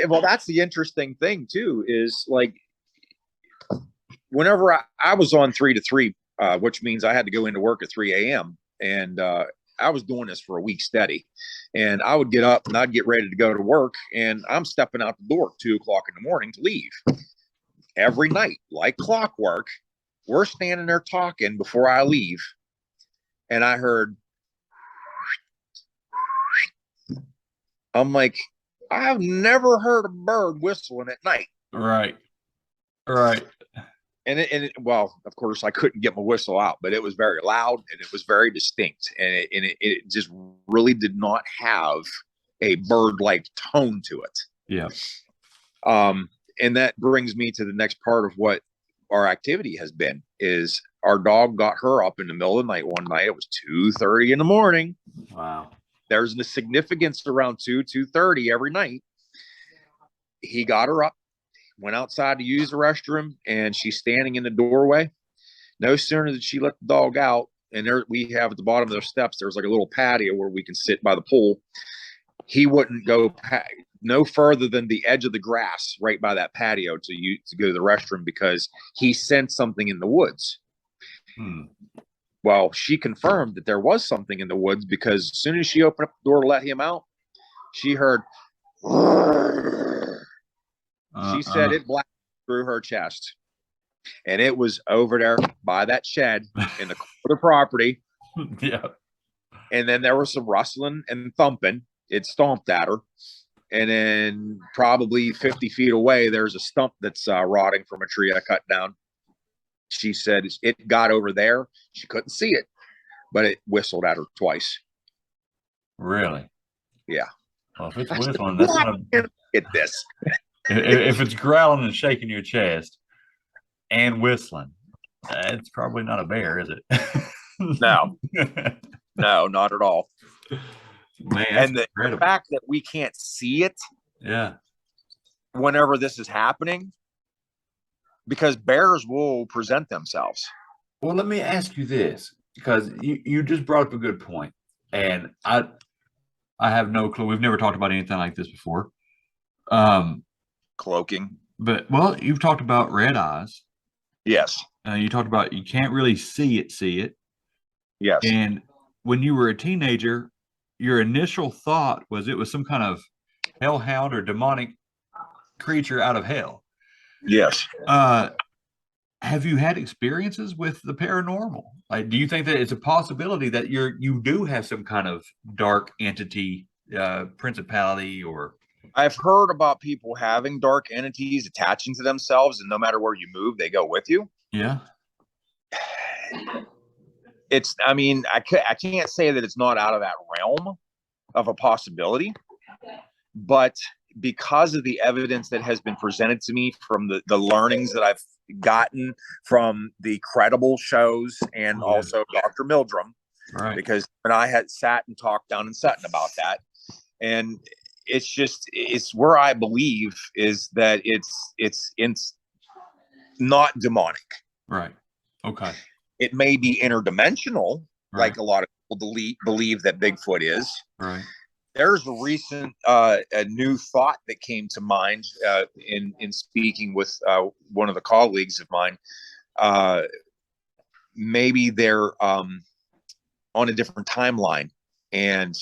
Well, that's the interesting thing too, is like whenever I was on 3 to 3, which means I had to go into work at 3 a.m. And I was doing this for a week steady. And I would get up and I'd get ready to go to work. And I'm stepping out the door at 2 o'clock in the morning to leave. Every night, like clockwork, we're standing there talking before I leave. And I heard, I'm like, I've never heard a bird whistling at night. Right. Right. And well, of course, I couldn't get my whistle out, but it was very loud and it was very distinct, and it just really did not have a bird-like tone to it. Yeah. And that brings me to the next part of what our activity has been. Is our dog got her up in the middle of the night one night. It was 2:30 in the morning. Wow. There's the significance around 2:30 every night. He got her up, went outside to use the restroom, and she's standing in the doorway. No sooner did she let the dog out, and there we have at the bottom of those steps, there's like a little patio where we can sit by the pool. He wouldn't go no further than the edge of the grass right by that patio to go to the restroom because he sensed something in the woods. Well, she confirmed that there was something in the woods because as soon as she opened up the door to let him out, she heard. She said it blasted through her chest, and it was over there by that shed in the corner of the property. Yeah. And then there was some rustling and thumping. It stomped at her. And then probably 50 feet away, there's a stump that's rotting from a tree I cut down. She said it got over there. She couldn't see it, but it whistled at her twice. Really? Yeah. Well, if it's whistling, that's not get this. If it's growling and shaking your chest and whistling, it's probably not a bear, is it? No. No, not at all. Man, and the fact that we can't see it, yeah, whenever this is happening, because bears will present themselves. Well, let me ask you this, because you just brought up a good point, and I have no clue. We've never talked about anything like this before. Cloaking, but well, you've talked about red eyes. Yes. You talked about you can't really see it. Yes. And when you were a teenager, your initial thought was it was some kind of hellhound or demonic creature out of hell. Yes. Have you had experiences with the paranormal? Like, do you think that it's a possibility that you do have some kind of dark entity, principality, or? I've heard about people having dark entities attaching to themselves, and no matter where you move, they go with you. Yeah. I mean, I can't say that it's not out of that realm of a possibility, but because of the evidence that has been presented to me from the learnings that I've gotten from the credible shows and also Dr. Mildrum, right? Because when I had sat and talked down and Sutton about that, and it's where I believe is that it's not demonic. Right. Okay. It may be interdimensional, right, like a lot of people believe that Bigfoot is. Right. There's a recent a new thought that came to mind in speaking with one of the colleagues of mine. Maybe they're on a different timeline, and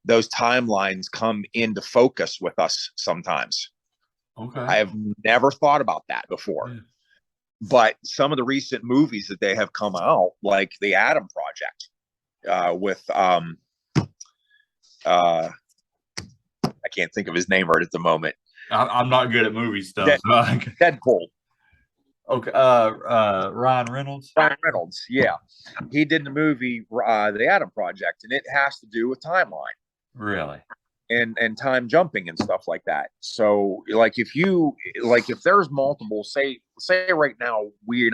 those timelines come into focus with us sometimes. Okay. I have never thought about that before. Yeah. But some of the recent movies that they have come out, like the Adam Project, with I can't think of his name right at the moment. I'm not good at movie stuff. Deadpool. Okay. Ryan Reynolds. Ryan Reynolds. Yeah, he did the movie the Adam Project, and it has to do with timeline. Really. And time jumping and stuff like that. So like if there's multiple, say right now we're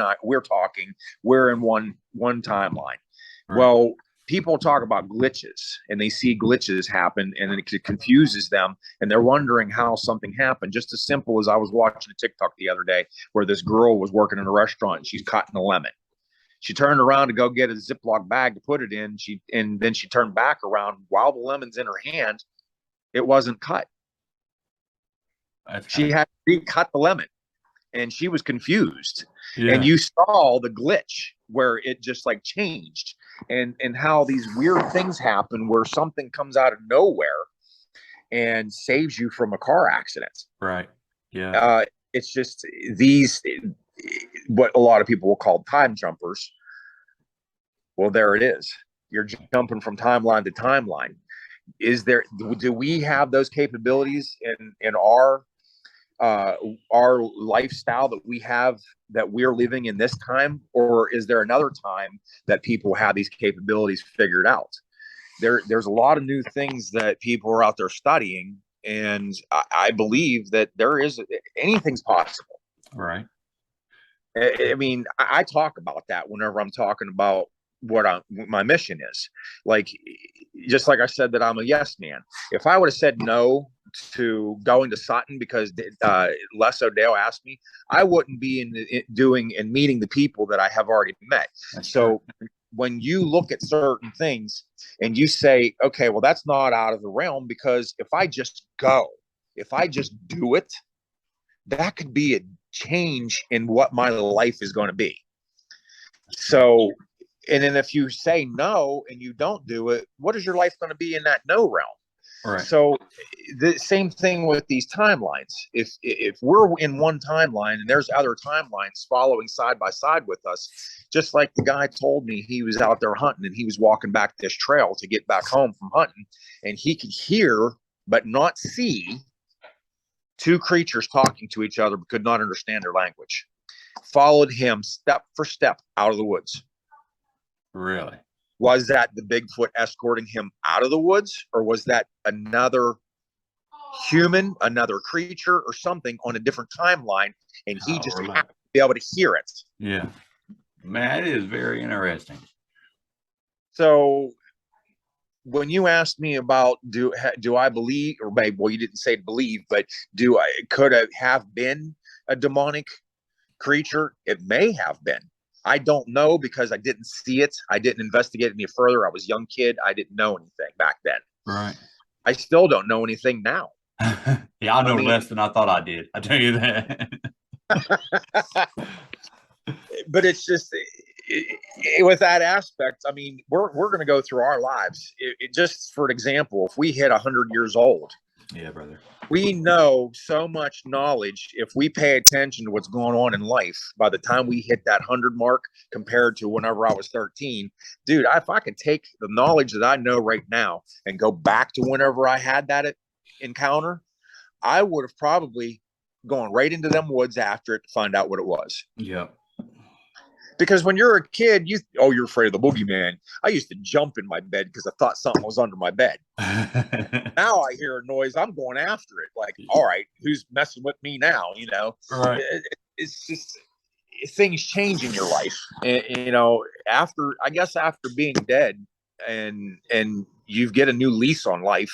in one timeline. Right. Well, people talk about glitches, and they see glitches happen, and it confuses them, and they're wondering how something happened. Just as simple as I was watching a TikTok the other day where this girl was working in a restaurant and she's cutting a lemon. She turned around to go get a Ziploc bag to put it in. And then she turned back around while the lemon's in her hand. It wasn't cut. She had to recut the lemon, and she was confused. Yeah. And you saw the glitch where it just like changed, and how these weird things happen where something comes out of nowhere and saves you from a car accident. Right. Yeah. It's just these, what a lot of people will call time jumpers. Well, there it is. You're jumping from timeline to timeline. Do we have those capabilities in our lifestyle that we have, that we're living in this time, or is there another time that people have these capabilities figured out? There's a lot of new things that people are out there studying, and I believe that anything's possible. Right. I mean, I talk about that whenever I'm talking about what my mission is. Like, just like I said that I'm a yes man. If I would have said no to going to Sutton because Les O'Dell asked me, I wouldn't be doing and meeting the people that I have already met. That's so true. When you look at certain things and you say, okay, well, that's not out of the realm, because if I just do it, that could be a change in what my life is going to be. So, and then if you say no and you don't do it, what is your life going to be in that no realm? Right. So the same thing with these timelines. If we're in one timeline and there's other timelines following side by side with us, just like the guy told me, he was out there hunting and he was walking back this trail to get back home from hunting, and he could hear but not see two creatures talking to each other but could not understand their language. Followed him step for step out of the woods. Really? Was that the Bigfoot escorting him out of the woods, or was that another human, another creature, or something on a different timeline, and he just happened to be able to hear it? Yeah. Man, it is very interesting. So when you asked me about do I believe, or maybe, well, you didn't say believe, but could it have been a demonic creature? It may have been. I don't know, because I didn't see it. I didn't investigate any further. I was a young kid. I didn't know anything back then. Right. I still don't know anything now. Yeah, I know less than I thought I did. I tell you that. But it's just with that aspect. I mean, we're going to go through our lives. Just for an example, if we hit 100 years old, yeah, brother, we know so much knowledge. If we pay attention to what's going on in life, by the time we hit that 100 mark, compared to whenever I was 13, dude, if I could take the knowledge that I know right now and go back to whenever I had that encounter, I would have probably gone right into them woods after it to find out what it was. Yep. Because when you're a kid, you're afraid of the boogeyman. I used to jump in my bed because I thought something was under my bed. Now I hear a noise, I'm going after it. Like, all right, who's messing with me now? Right. It's just things change in your life. And, after being dead and you get a new lease on life,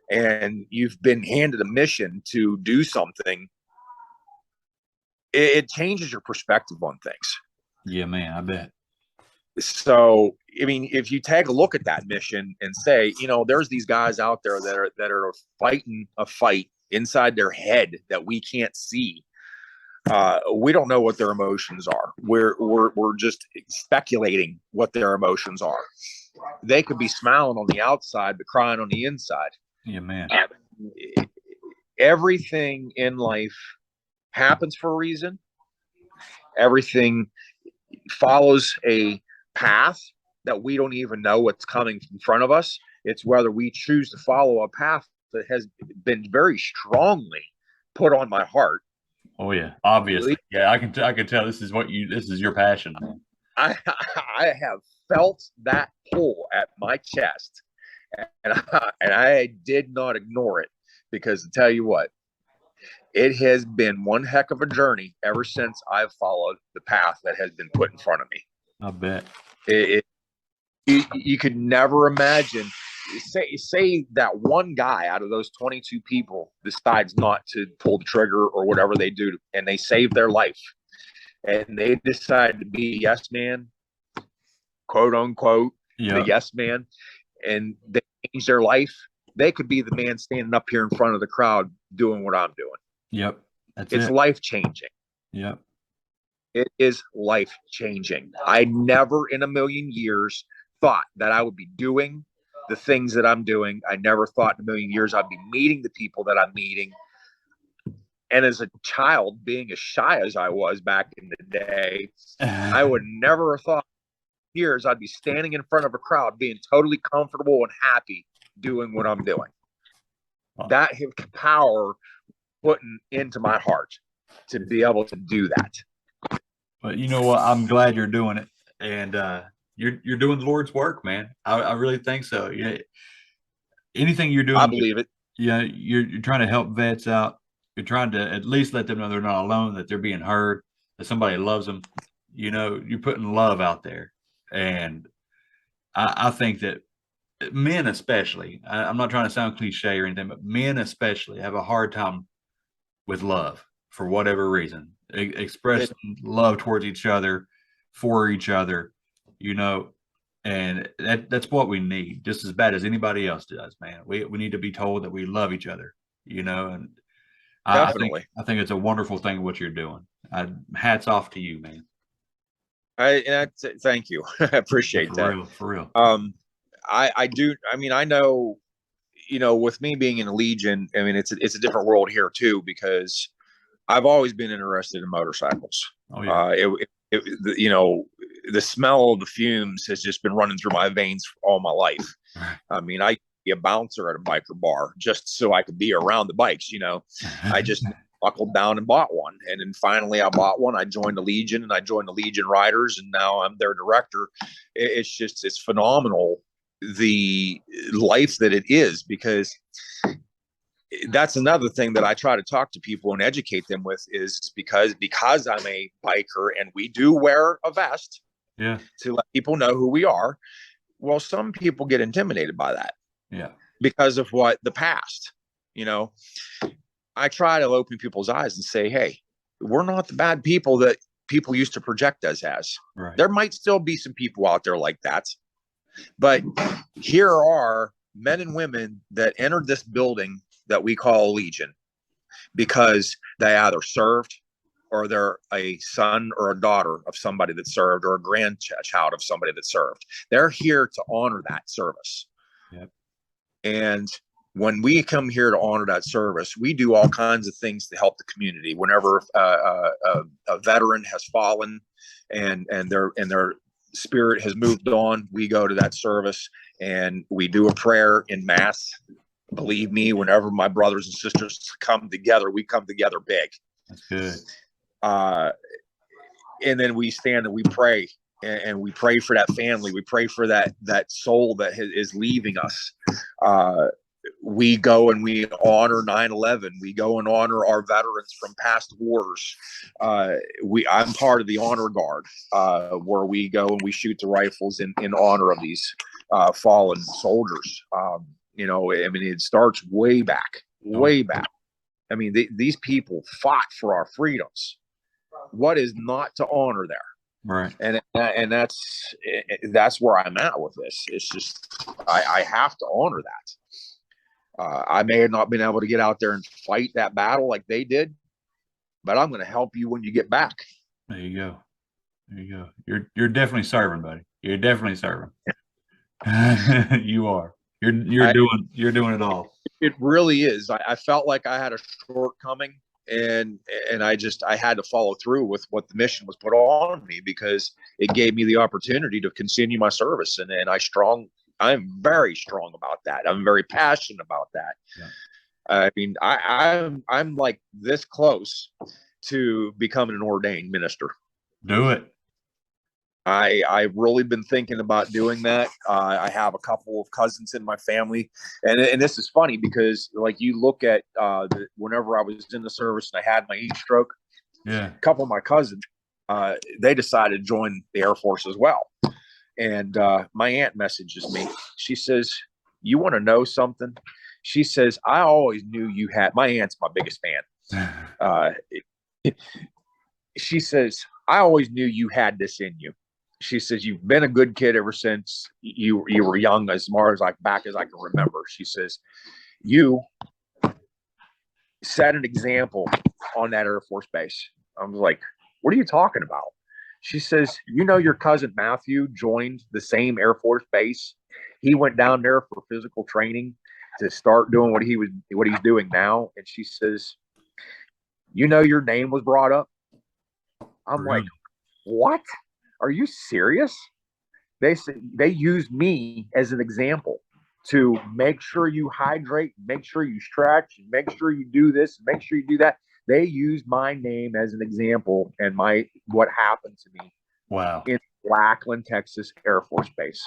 and you've been handed a mission to do something, it changes your perspective on things. Yeah, man, I bet. So, I mean, if you take a look at that mission and say, there's these guys out there that are fighting a fight inside their head that we can't see. We don't know what their emotions are. We're just speculating what their emotions are. They could be smiling on the outside but crying on the inside. Yeah, man. Everything in life happens for a reason. Everything follows a path that we don't even know what's coming in front of us. It's whether we choose to follow a path that has been very strongly put on my heart. Oh yeah, obviously. Yeah, I can tell this is your passion, man. I have felt that pull at my chest, and I did not ignore it, because to tell you what, it has been one heck of a journey ever since I've followed the path that has been put in front of me. I bet. You could never imagine. Say that one guy out of those 22 people decides not to pull the trigger or whatever they do, and they save their life, and they decide to be a yes man, quote unquote, the yes man, and they change their life. They could be the man standing up here in front of the crowd doing what I'm doing. Yep. It's life changing. Yep. It is life changing. I never in a million years thought that I would be doing the things that I'm doing. I never thought in a million years I'd be meeting the people that I'm meeting. And as a child, being as shy as I was back in the day, I would never have thought years I'd be standing in front of a crowd being totally comfortable and happy doing what I'm doing. That power putting into my heart to be able to do that. But you know what? I'm glad you're doing it, and you're doing the Lord's work, man. I really think so. Yeah, anything you're doing, I believe it. Yeah, you're trying to help vets out. You're trying to at least let them know they're not alone, that they're being heard, that somebody loves them. You know, you're putting love out there, and I think that men especially, I'm not trying to sound cliche or anything, but men especially have a hard time with love for whatever reason, expressing love towards each other, for each other, you know, and that's what we need just as bad as anybody else does, man. We need to be told that we love each other, you know, and definitely. I think it's a wonderful thing what you're doing. Hats off to you, man. Thank you. I appreciate that. For real. I do. I mean, I know, you know, with me being in the Legion, I mean, it's a different world here too, because I've always been interested in motorcycles. Oh, yeah. You know, the smell of the fumes has just been running through my veins all my life. I mean, I be a bouncer at a biker bar just so I could be around the bikes. You know, I just buckled down and bought one, and then finally I bought one. I joined the Legion, and I joined the Legion Riders, and now I'm their director. It's phenomenal, the life that it is, because that's another thing that I try to talk to people and educate them with, is because I'm a biker and we do wear a vest, yeah, to let people know who we are. Well, some people get intimidated by that, yeah, because of what the past, you know. I try to open people's eyes and say, hey, we're not the bad people that people used to project us as. Right. There might still be some people out there like that, but here are men and women that entered this building that we call Legion because they either served, or they're a son or a daughter of somebody that served, or a grandchild of somebody that served. They're here to honor that service. Yep. And when we come here to honor that service, we do all kinds of things to help the community. Whenever a veteran has fallen and their spirit has moved on, we go to that service and we do a prayer in mass. Believe me, whenever my brothers and sisters come together, we come together big. That's good. And then we stand and we pray, and we pray for that family. We pray for that soul that is leaving us. We go and we honor 9/11. We go and honor our veterans from past wars. I'm part of the honor guard, where we go and we shoot the rifles in honor of these fallen soldiers. You know, I mean, it starts way back. I mean, these people fought for our freedoms. What is not to honor there? Right. And that's where I'm at with this. It's just, I have to honor that. I may have not been able to get out there and fight that battle like they did, but I'm going to help you when you get back. There you go. You're definitely serving, buddy. You're definitely serving. You are. You're doing it all. It really is. I felt like I had a shortcoming, and I had to follow through with what the mission was put on me, because it gave me the opportunity to continue my service. And I'm very strong about that. I'm very passionate about that. Yeah. I mean, I'm like this close to becoming an ordained minister. Do it. I've really been thinking about doing that. I have a couple of cousins in my family, and this is funny because, like, you look at whenever I was in the service and I had my heat stroke, yeah, a couple of my cousins, they decided to join the Air Force as well. And my aunt messages me. She says, "You want to know something?" She says, "I always knew you had." My aunt's my biggest fan. Uh, she says, "I always knew you had this in you." She says, "You've been a good kid ever since you were young, as far as like back as I can remember." She says, "You set an example on that Air Force base." I was like, "What are you talking about?" She says, "You know, your cousin Matthew joined the same Air Force base. He went down there for physical training to start doing what he's doing now." And she says, "You know, your name was brought up." I'm like, "What? Are you serious?" They used me as an example to make sure you hydrate, make sure you stretch, and make sure you do this, and make sure you do that. They used my name as an example and what happened to me. Wow. In Lackland, Texas Air Force Base.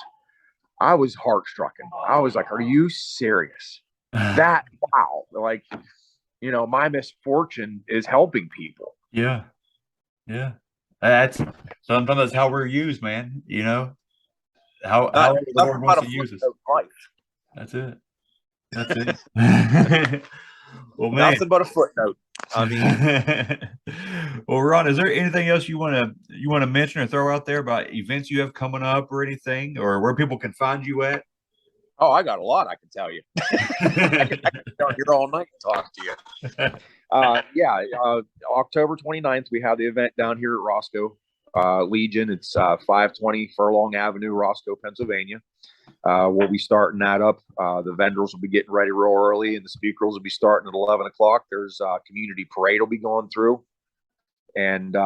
I was heartstruck. I was like, "Are you serious?" That wow, like, my misfortune is helping people. Yeah. Yeah. That's sometimes that's how we're used, man. How the Lord wants to use us. Life. That's it. That's it. Well, man. Nothing but a footnote. I mean, well, Ron, is there anything else you want to mention or throw out there about events you have coming up or anything, or where people can find you at? Oh, I got a lot I can tell you. I can be down here all night and talk to you. October 29th, we have the event down here at Roscoe Legion. It's 520 Furlong Avenue, Roscoe, Pennsylvania. We'll be starting that up. The vendors will be getting ready real early, and the speakers will be starting at 11 o'clock. There's a community parade will be going through, and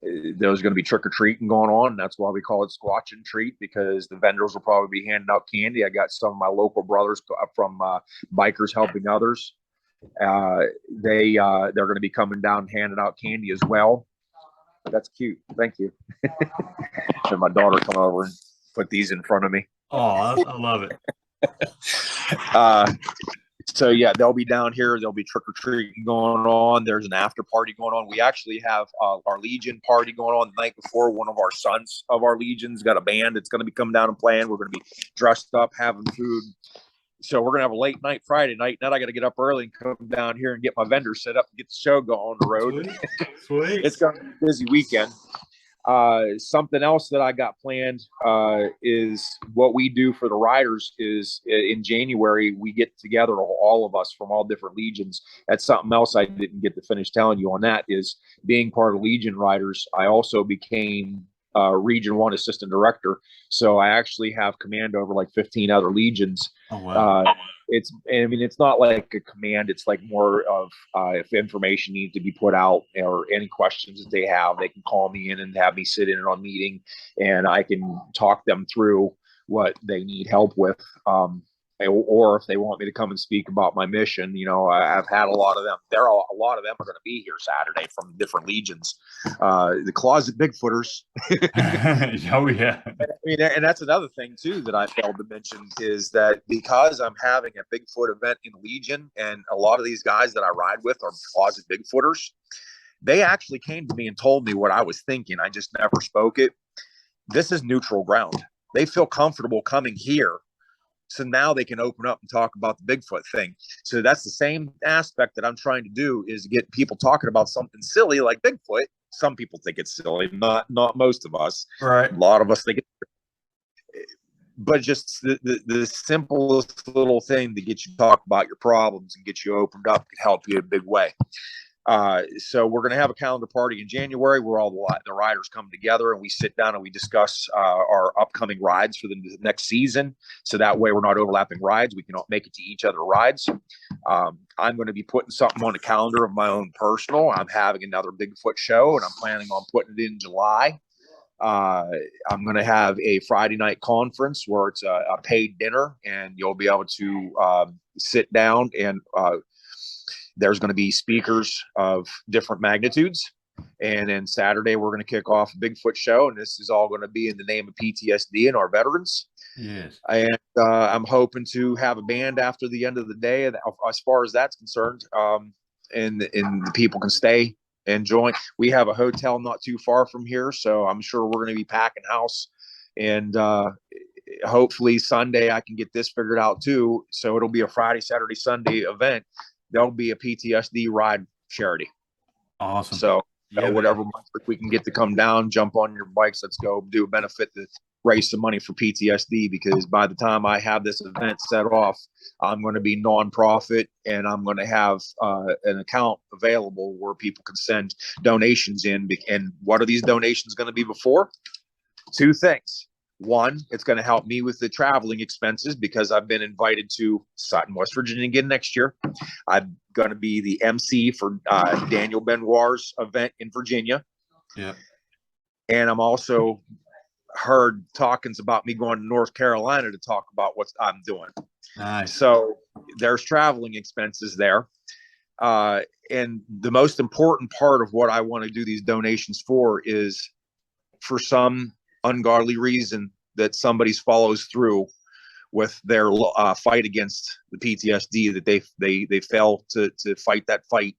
there's going to be trick-or-treating going on. And that's why we call it Squatch and Treat, because the vendors will probably be handing out candy. I got some of my local brothers from Bikers Helping Others. They're going to be coming down handing out candy as well. That's cute. Thank you. And my daughter come over and put these in front of me. Oh, I love it. So yeah, they'll be down here. There'll be trick-or-treating going on. There's an after party going on. We actually have our Legion party going on the night before. One of our sons of our Legion's got a band that's going to be coming down and playing. We're going to be dressed up, having food. So we're going to have a late night Friday night. Now I got to get up early and come down here and get my vendors set up and get the show going on the road. Sweet. It's going to be a busy weekend. Something else that I got planned is what we do for the riders is in January, we get together, all of us from all different legions. That's something else I didn't get to finish telling you on. That is being part of Legion Riders. I also became Region 1 Assistant Director. So I actually have command over like 15 other legions. Oh, wow. It's not like a command. It's like more of if information needs to be put out or any questions that they have, they can call me in and have me sit in on a meeting, and I can talk them through what they need help with. Or if they want me to come and speak about my mission, I've had a lot of them. A lot of them are going to be here Saturday from different legions. The Closet Bigfooters. Oh yeah. And that's another thing too that I failed to mention is that because I'm having a Bigfoot event in Legion, and a lot of these guys that I ride with are Closet Bigfooters, they actually came to me and told me what I was thinking. I just never spoke it. This is neutral ground. They feel comfortable coming here. So now they can open up and talk about the Bigfoot thing. So that's the same aspect that I'm trying to do, is get people talking about something silly like Bigfoot. Some people think it's silly, not most of us. Right. A lot of us think but just the simplest little thing to get you to talk about your problems and get you opened up can help you in a big way. So we're going to have a calendar party in January where all the riders come together and we sit down and we discuss our upcoming rides for the next season. So that way we're not overlapping rides. We can all make it to each other rides. I'm going to be putting something on the calendar of my own personal. I'm having another Bigfoot show, and I'm planning on putting it in July. I'm going to have a Friday night conference where it's a paid dinner, and you'll be able to sit down, and there's going to be speakers of different magnitudes. And then Saturday, we're going to kick off a Bigfoot show, and this is all going to be in the name of PTSD and our veterans. Yes. And I'm hoping to have a band after the end of the day, as far as that's concerned, and the people can stay and join. We have a hotel not too far from here, so I'm sure we're going to be packing house And hopefully Sunday I can get this figured out too. So it'll be a Friday, Saturday, Sunday event. There'll be a PTSD ride charity. Awesome. So Yeah, whatever we can get to come down, jump on your bikes, let's go do a benefit to raise some money for PTSD, because by the time I have this event set off, I'm going to be nonprofit, and I'm going to have an account available where people can send donations in. And what are these donations going to be before? Two things. One, it's going to help me with the traveling expenses, because I've been invited to Sutton, West Virginia again next year. I'm going to be the MC for Daniel Benoit's event in Virginia. Yeah. And I'm also heard talkings about me going to North Carolina to talk about what I'm doing. Nice. So there's traveling expenses there. And the most important part of what I want to do these donations for is, for some ungodly reason, that somebody follows through with their fight against the PTSD, that they fail to fight that fight,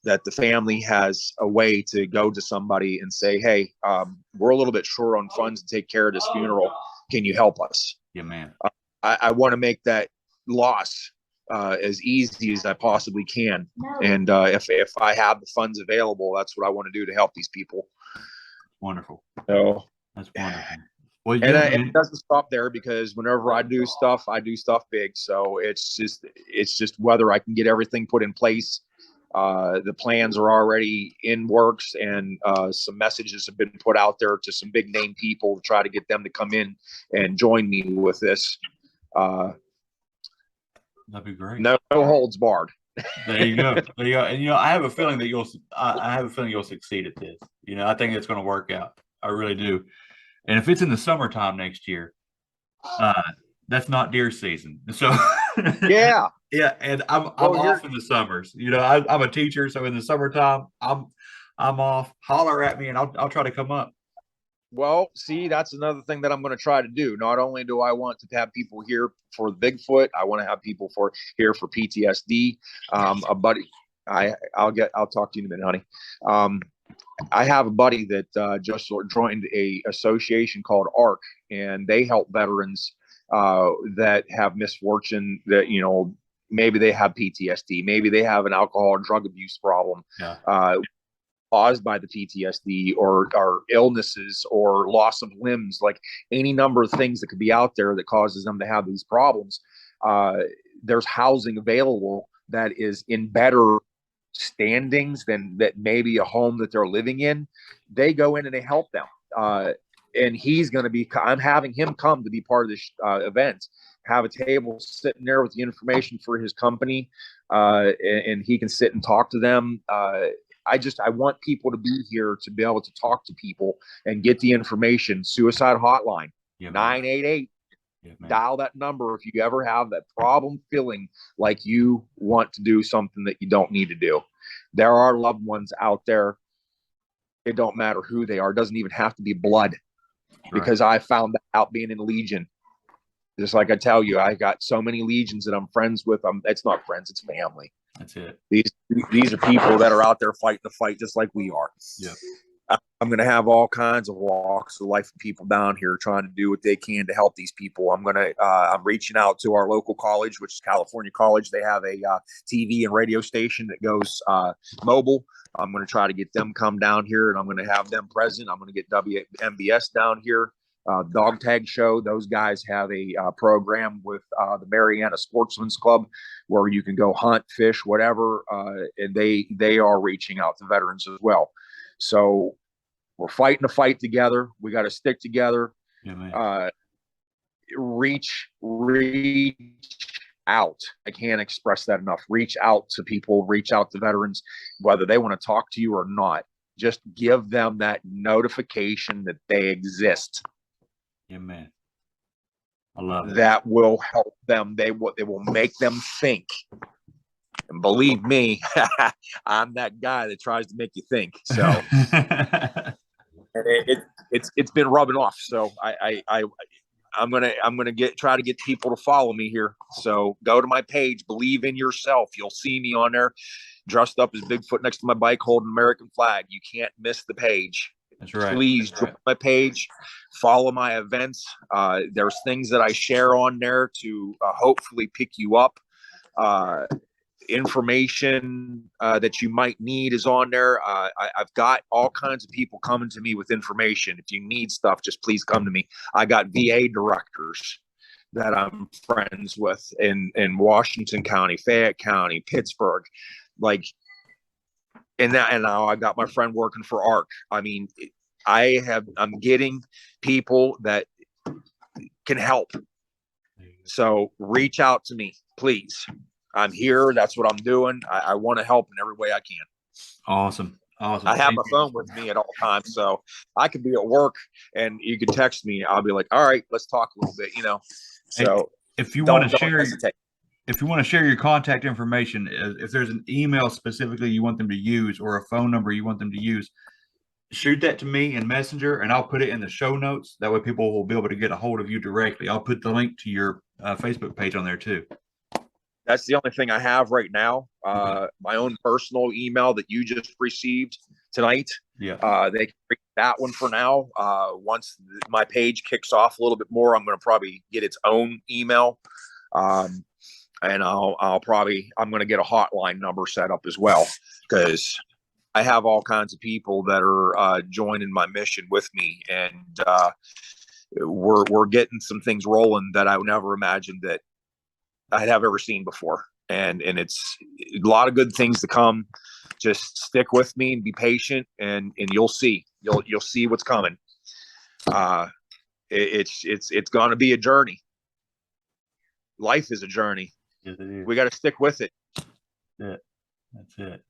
that the family has a way to go to somebody and say, hey, we're a little bit short on funds to take care of this funeral. Can you help us? Yeah, man. I want to make that loss as easy as I possibly can. And if I have the funds available, that's what I want to do to help these people. Wonderful. So that's wonderful. Well, and it doesn't stop there, because whenever I do stuff big. So it's just whether I can get everything put in place. The plans are already in works, and some messages have been put out there to some big name people to try to get them to come in and join me with this. That'd be great. No holds barred. There you go. There you go. And I have a feeling that you'll succeed at this. I think it's going to work out. I really do. And if it's in the summertime next year, that's not deer season. So yeah. Yeah, and I'm off in the summers. I'm a teacher, so in the summertime, I'm off. Holler at me, and I'll try to come up. Well, see, that's another thing that I'm going to try to do. Not only do I want to have people here for the Bigfoot, I want to have people here for PTSD. A buddy, I'll talk to you in a minute, honey. I have a buddy that just joined a association called ARC, and they help veterans that have misfortune, that maybe they have PTSD, maybe they have an alcohol or drug abuse problem caused by the PTSD, or illnesses, or loss of limbs, like any number of things that could be out there that causes them to have these problems. There's housing available that is in better standings than that maybe a home that they're living in. They go in and they help them. And he's going to be, I'm having him come to be part of this event, have a table sitting there with the information for his company, and he can sit and talk to them. I want people to be here to be able to talk to people and get the information. Suicide hotline, 988. Dial that number if you ever have that problem feeling like you want to do something that you don't need to do. There are loved ones out there. It don't matter who they are. It doesn't even have to be blood. Because I found that out being in Legion. Just like I tell you, I got so many Legions that I'm friends with. It's not friends, it's family. That's it. These are people that are out there fighting the fight just like we are. Yeah. I'm going to have all kinds of walks of life of people down here trying to do what they can to help these people. I'm reaching out to our local college, which is California College. They have a TV and radio station that goes mobile. I'm going to try to get them come down here, and I'm going to have them present. I'm going to get WMBS down here, Dog Tag Show. Those guys have a program with the Mariana Sportsman's Club where you can go hunt, fish, whatever, and they are reaching out to veterans as well. So we're fighting a fight together. We got to stick together. Yeah, man. Reach out. I can't express that enough. Reach out to people, reach out to veterans, whether they want to talk to you or not. Just give them that notification that they exist. Yeah, man. I love it. That will help them. They will make them think. And believe me, I'm that guy that tries to make you think. So it's been rubbing off. So I'm gonna try to get people to follow me here. So go to my page, Believe in Yourself. You'll see me on there, dressed up as Bigfoot next to my bike, holding an American flag. You can't miss the page. That's right. Please That's join right. my page, follow my events. There's things that I share on there to hopefully pick you up. Information that you might need is on there. I've got all kinds of people coming to me with information. If you need stuff, just please come to me. I got VA directors that I'm friends with in Washington County, Fayette County, Pittsburgh, like, and now I got my friend working for ARC. I mean, I'm getting people that can help. So reach out to me, please. I'm here. That's what I'm doing. I want to help in every way I can. Awesome. Awesome. I have my phone with me at all times, so I could be at work and you could text me. I'll be like, all right, let's talk a little bit, So if you want to share, hesitate. if you want to share your contact information, if there's an email specifically you want them to use or a phone number you want them to use, shoot that to me in Messenger and I'll put it in the show notes. That way people will be able to get a hold of you directly. I'll put the link to your Facebook page on there too. That's the only thing I have right now. My own personal email that you just received tonight. Yeah. They can read that one for now. Once my page kicks off a little bit more, I'm going to probably get its own email. And I'm going to get a hotline number set up as well, because I have all kinds of people that are joining my mission with me, and we're getting some things rolling that I would never imagined that I'd have ever seen before. And it's a lot of good things to come. Just stick with me and be patient, and you'll see. You'll see what's coming. It's going to be a journey. Life is a journey. Yes, it is. We got to stick with it. That's it.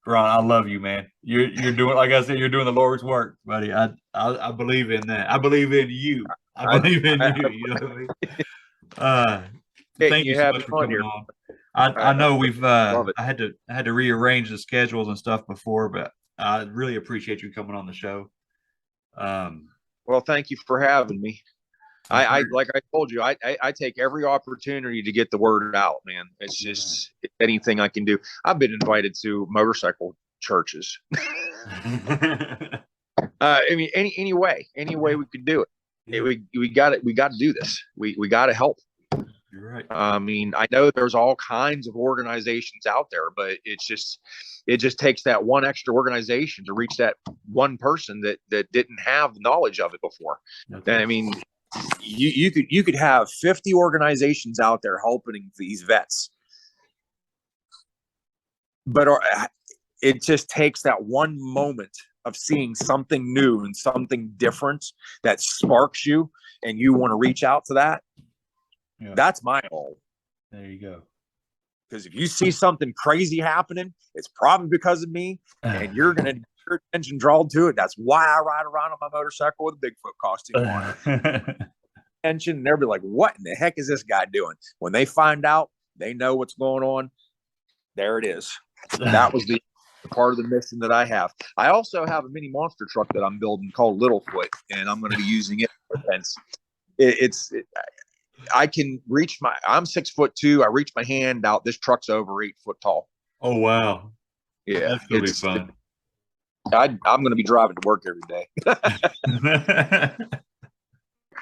Ron, I love you, man. You're doing, like I said, you're doing the Lord's work, buddy. I believe in that. I believe in you. I believe in you. You know what I mean? Thank you so much for coming on. I know we've I had to rearrange the schedules and stuff before, but I really appreciate you coming on the show. Well, thank you for having me. I like I told you, I take every opportunity to get the word out, man. It's just anything I can do. I've been invited to motorcycle churches. I mean, any way we could do it. Yeah. We got it. We got to do this. We got to help. You're right. I mean, I know there's all kinds of organizations out there, but it just takes that one extra organization to reach that one person that didn't have the knowledge of it before. Okay. I mean, you could have 50 organizations out there helping these vets, but it just takes that one moment of seeing something new and something different that sparks you, and you want to reach out to that. Yeah. That's my goal. There you go. Because if you see something crazy happening, it's probably because of me, and you're going to get your attention drawn to it. That's why I ride around on my motorcycle with a Bigfoot costume on it. And they'll be like, what in the heck is this guy doing? When they find out, they know what's going on. There it is. That was the part of the mission that I have. I also have a mini monster truck that I'm building called Littlefoot, and I'm going to be using it for events. I can reach I'm 6'2". I reach my hand out. This truck's over 8 foot tall. Oh, wow. Yeah. That's going to be fun. I'm going to be driving to work every day.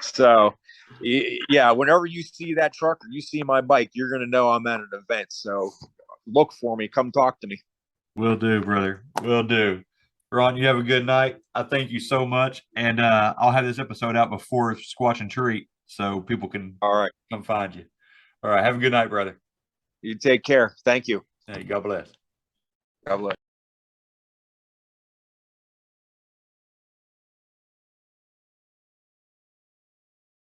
So, yeah, whenever you see that truck or you see my bike, you're going to know I'm at an event. So look for me. Come talk to me. Will do, brother. Will do. Ron, you have a good night. I thank you so much. And I'll have this episode out before Squatch and Treat, so people can come find you. All right. Have a good night, brother. You take care. Thank you. Hey, God bless. God bless.